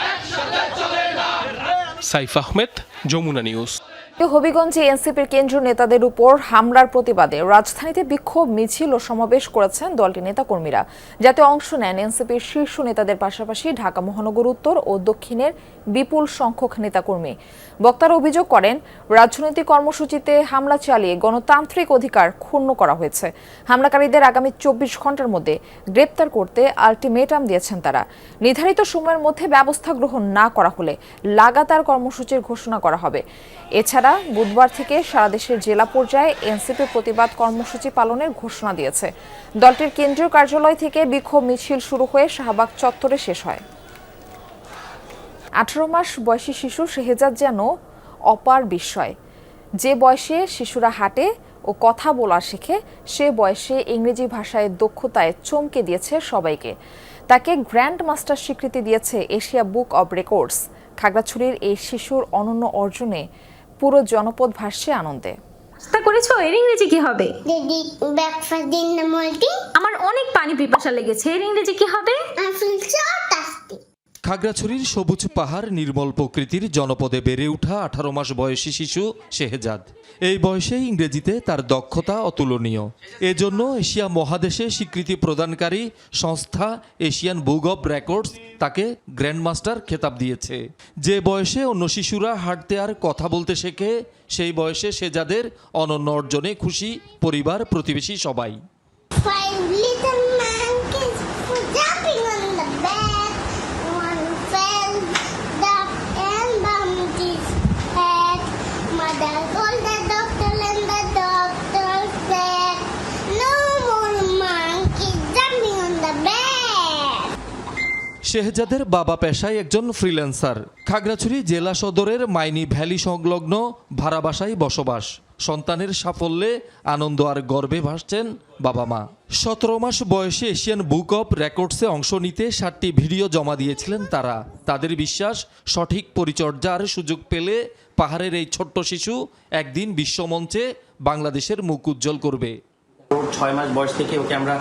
সাইফ আহমেদ, যমুনা নিউজ। হবিগঞ্জে এনসিপির কেন্দ্রীয় নেতাদের উপর হামলার প্রতিবাদে রাজধানীতে বিক্ষোভ মিছিল ও সমাবেশ করেছেন দলটির নেতাকর্মীরা, যাতে অংশ নেন এনসিপির শীর্ষ নেতাদের পাশাপাশি ঢাকা মহানগর উত্তর ও দক্ষিণের বিপুল সংখ্যক নেতাকর্মী। বক্তারা অভিযোগ করেন, রাজনৈতিক কর্মসূচিতে হামলা চালিয়ে গণতান্ত্রিক অধিকার ক্ষুণ্ণ করা হয়েছে। হামলাকারীদের আগামী 24 ঘন্টার মধ্যে গ্রেপ্তার করতে আলটিমেটাম দিয়েছেন তারা। নির্ধারিত সময়ের মধ্যে ব্যবস্থা গ্রহণ না করা হলে লাগাতার কর্মসূচির ঘোষণা করা হবে। এছাড়া বুধবার থেকে সারা দেশের জেলা পর্যায়ে এনসিপি প্রতিবাদ কর্মসূচি পালনের ঘোষণা দিয়েছে। দলটির কেন্দ্রীয় কার্যালয় থেকে বিক্ষোভ মিছিল শুরু হয়ে শাহবাগ চত্বরে শেষ হয়। 18 মাস বয়সী শিশু শেহজাদ যেন অপার বিস্ময়। যে বয়সে শিশুরা হাঁটে ও কথা বলা শেখে, সে বয়সে ইংরেজি ভাষায় দক্ষতায় চমকে দিয়েছে সবাইকে। তাকে গ্র্যান্ড মাস্টার স্বীকৃতি দিয়েছে এশিয়া বুক অব রেকর্ডস। খাগড়াছড়ির এই শিশুর অনন্য অর্জনে পুরো জনপদ ভাসছে আনন্দে। নাস্তা করেছো? এর ইংরেজি কি হবে? আমার অনেক পানি পিপাসা লেগেছে, এর ইংরেজি কি হবে? খাগড়াছড়ির সবুজ পাহাড়, নির্মল প্রকৃতির জনপদে বেড়ে ওঠা 18 মাস বয়সী শিশু শেহজাদ। এই বয়সে ইংরেজিতে তার দক্ষতা অতুলনীয়। এজন্য এশিয়া মহাদেশে স্বীকৃতি প্রদানকারী সংস্থা এশিয়ান বুক অব রেকর্ডস তাকে গ্র্যান্ডমাস্টার খেতাব দিয়েছে। যে বয়সে অন্য শিশুরা হাঁটতে আর কথা বলতে শেখে, সেই বয়সে শেহজাদের অনন্য অর্জনে খুশি পরিবার, প্রতিবেশী সবাই। শেহজাদের বাবা পেশায় একজন ফ্রিল্যান্সার। খাগড়াছড়ি জেলা সদরের মাইনি ভ্যালি সংলগ্ন ভাড়া বাসায় বসবাস। সন্তানের সাফল্যে আনন্দ আর গর্বে ভাসছেন বাবা মা। 17 মাস বয়সে এশিয়ান বুক অব রেকর্ডসে অংশ নিতে 7টি ভিডিও জমা দিয়েছিলেন তারা। তাদের বিশ্বাস, সঠিক পরিচর্যার সুযোগ পেলে পাহাড়ের এই ছোট্ট শিশু একদিন বিশ্বমঞ্চে বাংলাদেশের মুখ উজ্জ্বল করবে। 6 মাস বয়স থেকে ওকে আমরা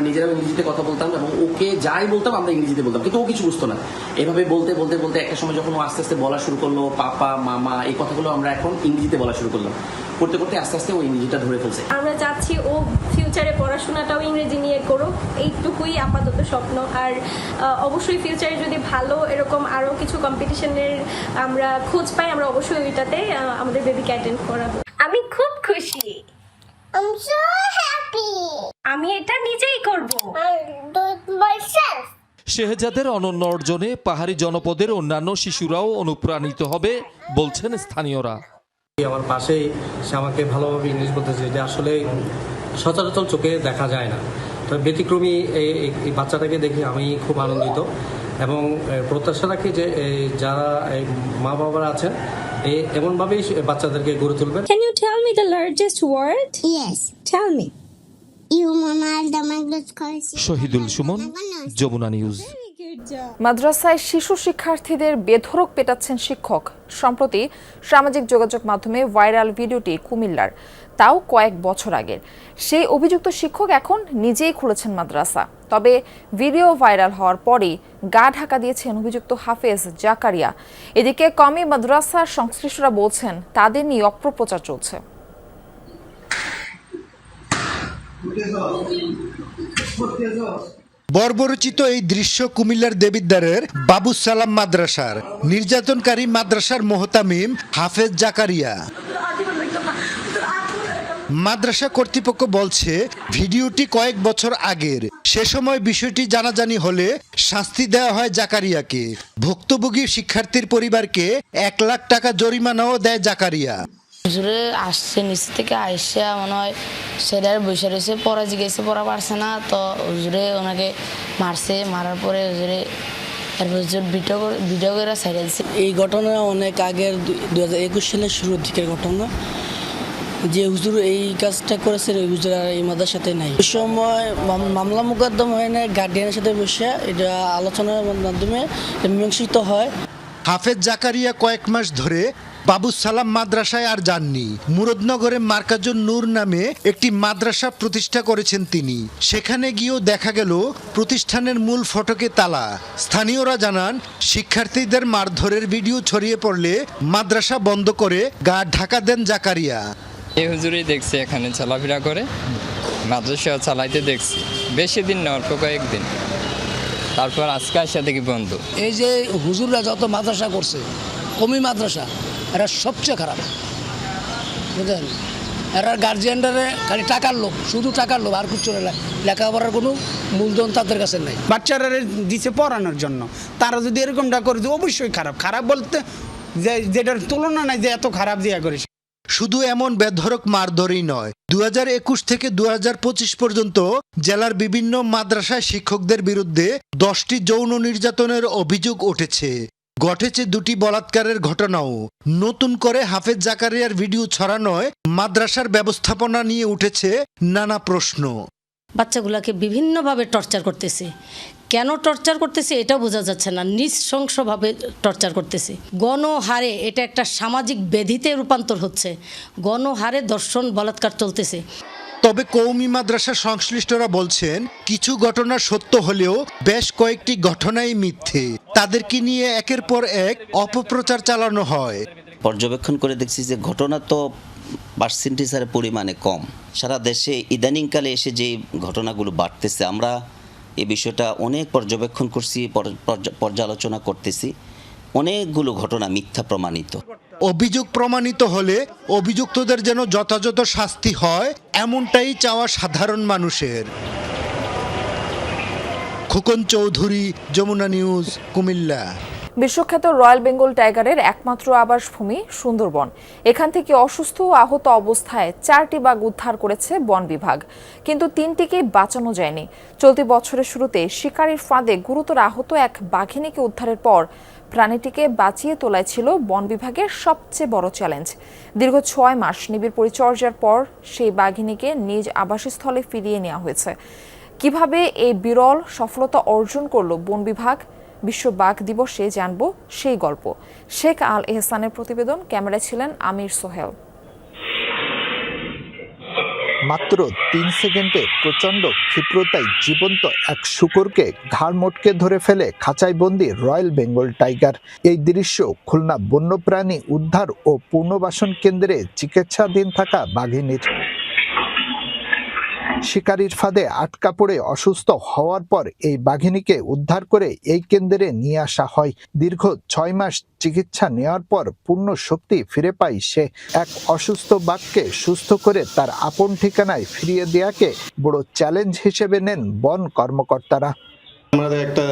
নিজেরাও ইংরেজিতে কথা বলতাম এবং ওকে যাই বলতাম আমরা ইংরেজিতে বলতাম, কিন্তু ও কিছু বুঝতো না। এভাবে বলতে বলতে বলতে একটা সময় যখন ও আস্তে আস্তে বলা শুরু করলো, পাপা, মামা, এই কথাগুলো আমরা এখন ইংরেজিতে বলা শুরু করলাম। করতে করতে আস্তে আস্তে ও ইংরেজিটা ধরে ফেলছে। আমরা চাচ্ছি ও ফিউচারে পড়াশোনাটাও ইংরেজি নিয়ে করুক, এইটুকুই আপাতত স্বপ্ন। আর অবশ্যই ফিউচারে যদি ভালো এরকম আরও কিছু কম্পিটিশনের আমরা খোঁজ পাই, আমরা অবশ্যই ওইটাতে আমাদের বেবিকে অ্যাটেন্ড করাবো। আমি খুব খুশি, আমি এটা নিজেই করব। শেহজাদের অনন্য অর্জনে পাহাড়ি জনপদের অন্যান্য শিশুরাও অনুপ্রাণিত হবে বলছেন স্থানীয়রা। আমার পাশেই সে আমাকে ভালোভাবে ইংলিশ বলতেছে, যে আসলে সচরাচর চোখে দেখা যায় না। তো ব্যতিক্রমী এই বাচ্চাটাকে দেখে আমি খুব আনন্দিত এবং প্রত্যাশা রাখি যে যারা মা বাবারা আছেন এমনভাবেই বাচ্চাদেরকে গড়ে তুলবেন। Can you tell me the largest word? Yes. Tell me. You want the Shahidul Suman, Jamuna news. মাদ্রাসায় শিশু শিক্ষার্থীদের বেধড়ক পেটাচ্ছেন শিক্ষক। সম্প্রতি সামাজিক যোগাযোগ মাধ্যমে ভাইরাল ভিডিওটি কুমিল্লার, তাও কয়েক বছর আগের। সেই অভিযুক্ত শিক্ষক এখন নিজেই খুলেছেন মাদ্রাসা। তবে ভিডিও ভাইরাল হওয়ার পরই গা ঢাকা দিয়েছেন অভিযুক্ত হাফেজ জাকারিয়া। এদিকে কওমি মাদ্রাসার সংশ্লিষ্টরা বলছেন তাদের নিয়ে অপপ্রচার চলছে। বর্বরচিত এই দৃশ্য কুমিল্লার দেবিদ্বারের বাবু সালাম মাদ্রাসার। নির্যাতনকারী মাদ্রাসার মোহতামিম হাফেজ জাকারিয়া। মাদ্রাসা কর্তৃপক্ষ বলছে ভিডিওটি কয়েক বছর আগের। সে সময় বিষয়টি জানাজানি হলে শাস্তি দেওয়া হয় জাকারিয়াকে। ভুক্তভোগী শিক্ষার্থীর পরিবারকে 1 লাখ টাকা জরিমানাও দেয় জাকারিয়া। হুজুরে আসছে নিচ থেকে আইসা মনে হয় সেটার বসে রয়েছে, পড়া জিজ্ঞেসে পড়া পারছে না, তো হুজুরে ওনাকে মারছে। মারার পরে হুজুরে হুজুর ভিডিও করে ছেড়ে দিচ্ছে। এই ঘটনা অনেক আগের 2021 সালের শুরুর দিকের ঘটনা। যে হুজুর এই কাজটা করেছেন ওই হুজুর আর এই মাদ্রাসাতে নাই। ওই সময় মামলা মোকদ্দম হয় না, গার্ডিয়ানের সাথে বসে এটা আলোচনার মাধ্যমে মীমাংসিত হয়। হাফেজ জাকারিয়া কয়েক মাস ধরে বাবু সালাম মাদ্রাসায় আর যাননি। মুরাদনগরে মার্কাজুন নূর নামে একটি মাদ্রাসা প্রতিষ্ঠা করেছেন তিনি। সেখানে গিয়েও দেখা গেল প্রতিষ্ঠানের মূল ফটকে তালা। স্থানীয়রা জানান শিক্ষার্থীদের মারধরের ভিডিও ছড়িয়ে পড়লে মাদ্রাসা বন্ধ করে গা ঢাকা দেন জাকারিয়া। এই হুজুরই দেখছি এখানে চলাফেরা করে, মাদ্রাসা চালাইতে দেখছি। বেশি দিন না, অল্প কয়েকদিন। তারপর আজকে আসা থেকে বন্ধ। এই যে হুজুররা যত মাদ্রাসা করছে, কমি মাদ্রাসা, এরা সবচেয়ে খারাপ, বুঝলেন? এরা গার্জিয়ানরা খালি টাকার লোক, শুধু টাকার লোক, আর কিছু লেখাপড়ার কোনো মূলধন তাদের কাছে নেই। বাচ্চারা দিচ্ছে পড়ানোর জন্য, তারা যদি এরকমটা করে অবশ্যই খারাপ। খারাপ বলতে যেটার তুলনা নাই যে এত খারাপ দিয়া করেছে। শুধু এমন বেধড়ক মারধরই নয়, 2021 থেকে 2025 পর্যন্ত জেলার বিভিন্ন মাদ্রাসায় শিক্ষকদের বিরুদ্ধে 10টি যৌন নির্যাতনের অভিযোগ উঠেছে। ঘটেছে 2টি বলাৎকারের ঘটনাও। নতুন করে হাফেজ জাকারিয়ার ভিডিও ছড়ানোয় মাদ্রাসার ব্যবস্থাপনা নিয়ে উঠেছে নানা প্রশ্ন। বাচ্চাগুলোকে বিভিন্নভাবে টর্চার করতেছে। কেন টর্চার করতেছে এটাও বোঝা যাচ্ছে না। নৃশংসভাবে টর্চার করতেছে। গণহারে এটা একটা সামাজিক ব্যাধিতে রূপান্তর হচ্ছে। গণহারে ধর্ষণ বলাৎকার চলতেছে। তবে কওমি মাদ্রাসা সংশ্লিষ্টরা বলছেন কিছু ঘটনা সত্য হলেও বেশ কয়েকটি ঘটনাই মিথ্যে। তাদেরকে নিয়ে একের পর এক অপপ্রচার চালানো হয়। পর্যবেক্ষণ করে দেখছি যে ঘটনা তো পার্সেন্টেজের পরিমাণে কম। সারা দেশে ইদানিংকালে এসে যে ঘটনাগুলো বাড়তেছে, আমরা এই বিষয়টা অনেক পর্যবেক্ষণ করছি, পর্যালোচনা করতেছি। অনেকগুলো ঘটনা মিথ্যা প্রমাণিত। অভিযোগ প্রমাণিত হলে অভিযুক্তদের যেন যথাযথ শাস্তি হয়, এমনটাই চাওয়া সাধারণ মানুষের। খোকন চৌধুরী, যমুনা নিউজ, কুমিল্লা। বিশ্বখ্যাত রয়্যাল বেঙ্গল টাইগারের একমাত্র আবাসভূমি সুন্দরবন। এখান থেকে অসুস্থ ও আহত অবস্থায় 4টি বাঘ উদ্ধার করেছে বন বিভাগ, কিন্তু 3টিকে বাঁচানো যায়নি। চলতি বছরের শুরুতে শিকারির ফাঁদে গুরুতর আহত এক বাঘিনীকে উদ্ধারের পর প্রাণীটিকে বাঁচিয়ে তোলাই ছিল বন বিভাগের সবচেয়ে বড় চ্যালেঞ্জ। দীর্ঘ 6 মাস নিবিড় পরিচর্যার পর সেই বাঘিনীকে নিজ আবাসস্থলে ফিরিয়ে নেওয়া হয়েছে। কিভাবে এই বিরল সফলতা অর্জন করল বন বিভাগ? বিশ্ব বাঘ দিবসে জানব সেই গল্প। শেখ আল এহসানের প্রতিবেদন, ক্যামেরায় ছিলেন আমির সোহেল। মাত্র 3 সেকেন্ডে প্রচন্ড ক্ষিপ্রতায় জীবন্ত এক শূকরকে ঘাড় মোটকে ধরে ফেলে খাঁচায় বন্দি রয়্যাল বেঙ্গল টাইগার। এই দৃশ্য খুলনা বন্যপ্রাণী উদ্ধার ও পুনর্বাসন কেন্দ্রে চিকিৎসাধীন থাকা বাঘিনীর। শিকারির ফাঁদে আটকা পড়ে অসুস্থ হওয়ার পর এই বাঘিনীকে উদ্ধার করে এই কেন্দ্রে নিয়ে আসা হয়। দীর্ঘ 6 মাস চিকিৎসা নেওয়ার পর পূর্ণ শক্তি ফিরে পায় সে। এক অসুস্থ বাঘকে সুস্থ করে তার আপন ঠিকানায় ফিরিয়ে দেওয়াকে বড় চ্যালেঞ্জ হিসেবে নেন বন কর্মকর্তারা। আমাদের একটা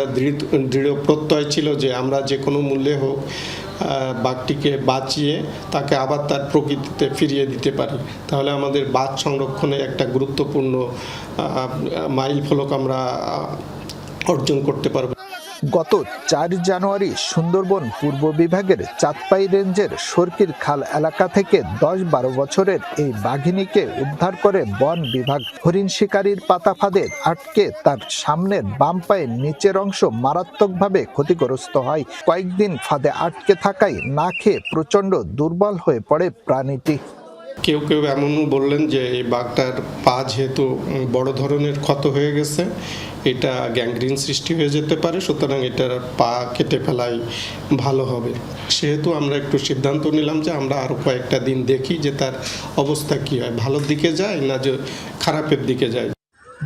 দৃঢ় প্রত্যয় ছিল যে আমরা যে কোনো মূল্যে হোক বাঘটিকে বাঁচিয়ে তাকে আবার তার প্রকৃতিতে ফিরিয়ে দিতে পারি, তাহলে আমাদের বাঘ সংরক্ষণে একটা গুরুত্বপূর্ণ মাইল ফলক আমরা অর্জন করতে পারব। গত 4 জানুয়ারি সুন্দরবন পূর্ব বিভাগের চাঁদপাই রেঞ্জের সরকির খাল এলাকা থেকে 10-12 বছরের এই বাঘিনীকে উদ্ধার করে বন বিভাগ। হরিণ শিকারীর পাতা ফাঁদে আটকে তার সামনের বাম পায়ের নিচের অংশ মারাত্মকভাবে ক্ষতিগ্রস্ত হয়। কয়েকদিন ফাঁদে আটকে থাকায় না খেয়ে প্রচণ্ড দুর্বল হয়ে পড়ে প্রাণীটি। কেউ কেউ এমন বললেন যে এই বাঘটার পা যেহেতু বড় ধরনের ক্ষত হয়ে গেছে, এটা গ্যাংগ্রিন সৃষ্টি হয়ে যেতে পারে, সুতরাং এটার পা কেটে ফেলাই ভালো হবে। সেহেতু আমরা একটু সিদ্ধান্ত নিলাম যে আমরা আরও কয়েকটা দিন দেখি যে তার অবস্থা কী হয়, ভালোর দিকে যায় না যে খারাপের দিকে যায়।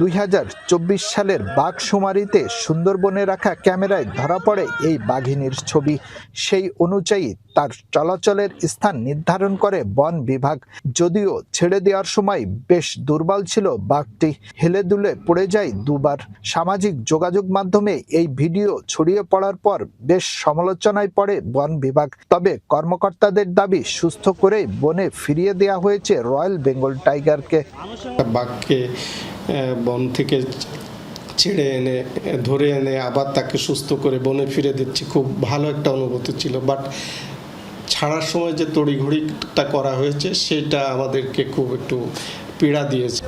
2024 সালের বাঘশুমারিতে সুন্দরবনে রাখা ক্যামেরায় ধরা পড়ে এই বাঘিনীর ছবি। সেই অনুযায়ী তার চলাচলের স্থান নির্ধারণ করে বন বিভাগ। যদিও ছেড়ে দেওয়ার সময় বেশ দুর্বল ছিল বাঘটি, হেলে দুলে পড়ে যায় দুবার। সামাজিক যোগাযোগ মাধ্যমে এই ভিডিও ছড়িয়ে পড়ার পর বেশ সমালোচনায় পড়ে বন বিভাগ। তবে কর্মকর্তাদের দাবি সুস্থ করে বনে ফিরিয়ে দেওয়া হয়েছে রয়্যাল বেঙ্গল টাইগারকে। বাঘকে বন থেকে ছেড়ে এনে ধরে এনে আবার তাকে সুস্থ করে বনে ফিরে দিচ্ছি, খুব ভালো একটা অনুভূতি ছিল। বাট ছাড়ার সময় যে তড়িঘড়িটা করা হয়েছে সেটা আমাদেরকে খুব একটু পীড়া দিয়েছে।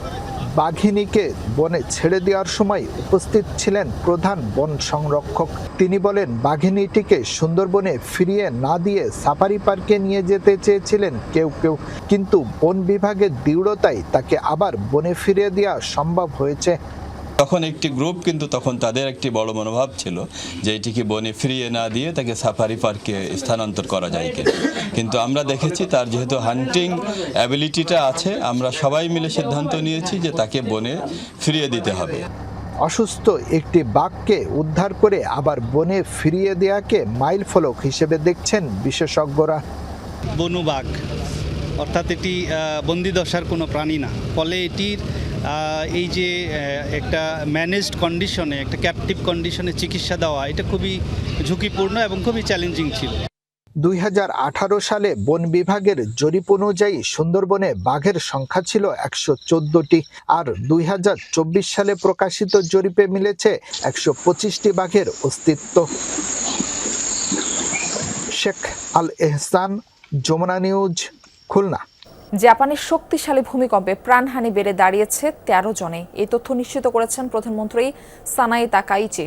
বাঘিনীকে বনে ছেড়ে দেওয়ার সময় উপস্থিত ছিলেন প্রধান বন সংরক্ষক। তিনি বলেন, বাঘিনীটিকে সুন্দরবনে ফিরিয়ে না দিয়ে সাফারি পার্কে নিয়ে যেতে চেয়েছিলেন কেউ কেউ, কিন্তু বন বিভাগের দৃঢ়তায় তাকে আবার বনে ফিরিয়ে দেওয়া সম্ভব হয়েছে। তখন একটি গ্রুপ কিন্তু তখন তাদের একটি বড় মনোভাব ছিল যে এটিকে বনে ফিরিয়ে না দিয়ে তাকে সাফারি পার্কে স্থানান্তর করা যায় কিনা, কিন্তু আমরা দেখেছি তার যেহেতু হান্টিং অ্যাবিলিটিটা আছে, আমরা সবাই মিলে সিদ্ধান্ত নিয়েছি যে তাকে বনে ফিরিয়ে দিতে হবে। অসুস্থ একটি বাঘকে উদ্ধার করে আবার বনে ফিরিয়ে দেওয়াকে মাইল ফলক হিসেবে দেখছেন বিশেষজ্ঞরা। বনু বাঘ অর্থাৎ এটি বন্দিদশার কোনো প্রাণী না, ফলে এটির এই যে একটা ম্যানেজড কন্ডিশনে, একটা ক্যাপটিভ কন্ডিশনে চিকিৎসা দেওয়া, এটা খুবই ঝুঁকিপূর্ণ এবং খুবই চ্যালেঞ্জিং ছিল। 2018 সালে বন বিভাগের জরিপ অনুযায়ী সুন্দরবনে বাঘের সংখ্যা ছিল 114টি, আর 2024 সালে প্রকাশিত জরিপে মিলেছে 125টি বাঘের অস্তিত্ব। শেখ আল এহসান, যমুনা নিউজ, খুলনা। জাপানের শক্তিশালী ভূমিকম্পে প্রাণহানি বেড়ে দাঁড়িয়েছে 13 জনে। এই তথ্য নিশ্চিত করেছেন প্রধানমন্ত্রী সানাই তাকাইচি।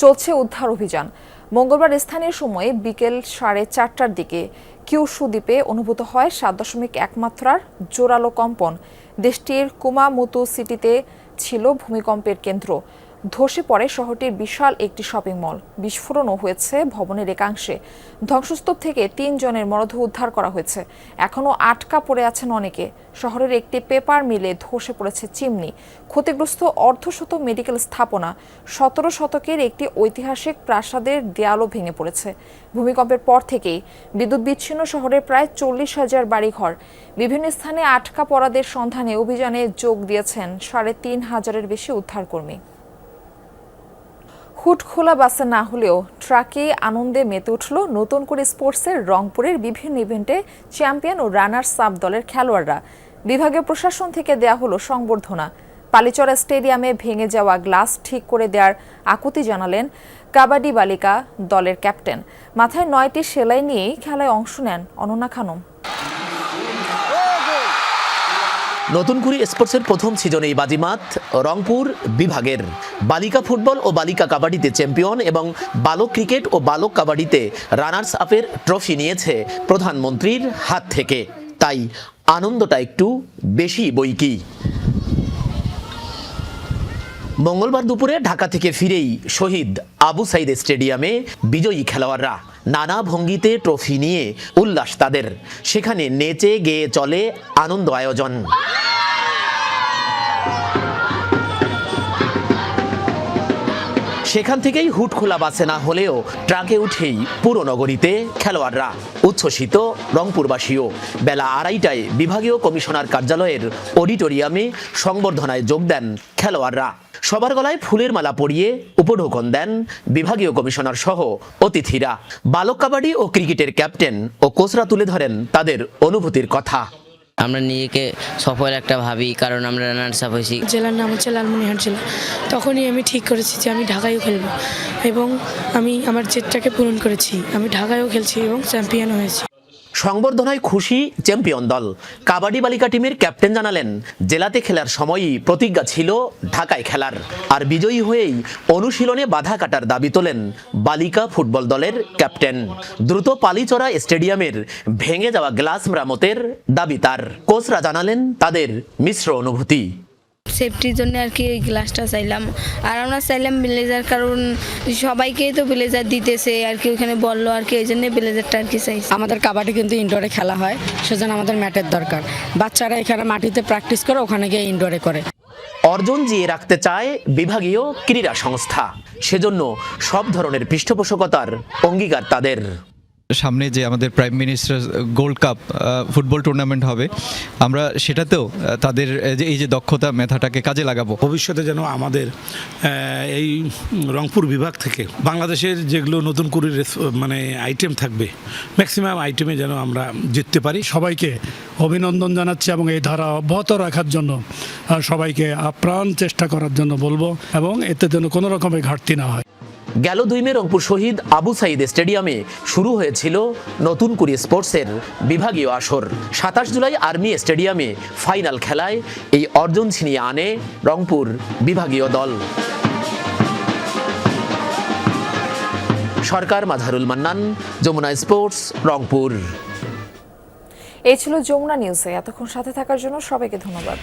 চলছে উদ্ধার অভিযান। মঙ্গলবার স্থানীয় সময়ে বিকেল 4:30টার দিকে কিউশু দ্বীপে অনুভূত হয় 7.1 মাত্রার জোরালো কম্পন। দেশটির কুমামোতো সিটিতে ছিল ভূমিকম্পের কেন্দ্র। ধসে পড়ে শহরটির বিশাল একটি শপিং মল। বিস্ফোরণও হয়েছে ভবনের একাংশে। ধ্বংসস্তূপ থেকে 3 জনের মরদেহ উদ্ধার করা হয়েছে। এখনও আটকা পড়ে আছেন অনেকে। শহরের একটি পেপার মিলে ধসে পড়েছে চিমনি। ক্ষতিগ্রস্ত অর্ধশত মেডিকেল স্থাপনা। 17 শতকের একটি ঐতিহাসিক প্রাসাদের দেয়ালও ভেঙে পড়েছে। ভূমিকম্পের পর থেকেই বিদ্যুৎ বিচ্ছিন্ন শহরের প্রায় 40,000 বাড়িঘর। বিভিন্ন স্থানে আটকা পড়াদের সন্ধানে অভিযানে যোগ দিয়েছেন 3,500-এর বেশি উদ্ধারকর্মী। হুড খোলা বাসে না হলেও ট্রাকে আনন্দে মেতে উঠল নতুন করে স্পোর্টসের রংপুরের বিভিন্ন ইভেন্টে চ্যাম্পিয়ন ও রানার্স আপ দলের খেলোয়াড়রা। বিভাগীয় প্রশাসন থেকে দেয়া হলো সংবর্ধনা। পালিচড়া স্টেডিয়ামে ভেঙে যাওয়া গ্লাস ঠিক করে দেওয়ার আকুতি জানালেন কাবাডি বালিকা দলের ক্যাপ্টেন। মাথায় 9টি সেলাই নিয়েই খেলায় অংশ নেন অনন্যা খানম। নতুন করে স্পোর্টসের প্রথম সিজনেই বাজিমাত রংপুর বিভাগের। বালিকা ফুটবল ও বালিকা কাবাডিতে চ্যাম্পিয়ন এবং বালক ক্রিকেট ও বালক কাবাডিতে রানার্স আপের ট্রফি নিয়েছে প্রধানমন্ত্রীর হাত থেকে। তাই আনন্দটা একটু বেশি বইকি। মঙ্গলবার দুপুরে ঢাকা থেকে ফিরেই শহীদ আবু সাইদ স্টেডিয়ামে বিজয়ী খেলোয়াড়রা। নানা ভঙ্গিতে ট্রফি নিয়ে উল্লাস তাদের। সেখানে নেচে গেয়ে চলে আনন্দ আয়োজন। সেখান থেকেই হুড খোলা বাসে না হলেও ট্রাকে উঠেই পুরো নগরীতে খেলোয়াড়রা। উচ্ছ্বসিত রংপুরবাসীও। বেলা 2:30টায় বিভাগীয় কমিশনার কার্যালয়ের অডিটোরিয়ামে সংবর্ধনায় যোগ দেন খেলোয়াড়রা। সবার গলায় ফুলের মালা পরিয়ে উপঢৌকন দেন বিভাগীয় কমিশনার সহ অতিথিরা। বালক কাবাডি ও ক্রিকেটের ক্যাপ্টেন ও কোচরা তুলে ধরেন তাদের অনুভূতির কথা। আমরা নিজেকে সফল একটা ভাবি, কারণ আমরা রানার্স আপ হয়েছি। জেলার নাম হচ্ছে লালমনিরহাট জেলা। তখনই আমি ঠিক করেছি যে আমি ঢাকায়ও খেলবো, এবং আমি আমার জেদটাকে পূরণ করেছি। আমি ঢাকায়ও খেলছি এবং চ্যাম্পিয়ন হয়েছি। সংবর্ধনায় খুশি চ্যাম্পিয়ন দল। কাবাডি বালিকা টিমের ক্যাপ্টেন জানালেন, জেলাতে খেলার সময়ই প্রতিজ্ঞা ছিল ঢাকায় খেলার, আর বিজয়ী হয়েই অনুশীলনে বাধা কাটার দাবি তোলেন বালিকা ফুটবল দলের ক্যাপ্টেন। দ্রুত পালিচড়া স্টেডিয়ামের ভেঙে যাওয়া গ্লাস মেরামতের দাবি তার। কোচরা জানালেন তাদের মিশ্র অনুভূতি। সেফটির জন্য আর কি এই গ্লাসটা চাইলাম, আর আমরা চাইলাম ব্লেজার, কারণ সবাইকেই তো ব্লেজার দিতেছে আর কি, ওখানে বললো আর কি, এই জন্য ব্লেজারটা আর কি চাইছি। আমাদের কাবাডি কিন্তু ইনডোরে খেলা হয়, সেজন্য আমাদের ম্যাটের দরকার। বাচ্চারা এখানে মাটিতে প্র্যাকটিস করে, ওখানে গিয়ে ইনডোরে করে। অর্জন জিয়ে রাখতে চায় বিভাগীয় ক্রীড়া সংস্থা, সেজন্য সব ধরনের পৃষ্ঠপোষকতার অঙ্গীকার তাদের। সামনে যে আমাদের prime minister gold cup football tournament হবে, আমরা সেটাতেও তাদের এই যে দক্ষতা মেধাটাকে কাজে লাগাবো। ভবিষ্যতে যেন আমাদের এই রংপুর বিভাগ থেকে বাংলাদেশের যেগুলো নতুন করে মানে আইটেম থাকবে, ম্যাক্সিমাম আইটেমে যেন আমরা জিততে পারি। সবাইকে অভিনন্দন জানাচ্ছি এবং এই ধারা অব্যাহত রাখার জন্য সবাইকে আপ্রাণ চেষ্টা করার জন্য বলবো, এবং এতে যেন কোনো রকমের ঘাটতি না হয়। গেল 2 মে রংপুর শহীদ আবু সাইদ স্টেডিয়ামে শুরু হয়েছিল নতুন করে স্পোর্টসের বিভাগীয় আসর। 27 জুলাই আর্মি স্টেডিয়ামে ফাইনাল খেলায় এই অর্জন ছিনিয়ে আনে রংপুর বিভাগীয় দল। সরকার, মাঝহারুল মান্নান, যমুনা স্পোর্টস, রংপুর। এই ছিল যমুনা নিউজে। এতক্ষণ সাথে থাকার জন্য সবাইকে ধন্যবাদ।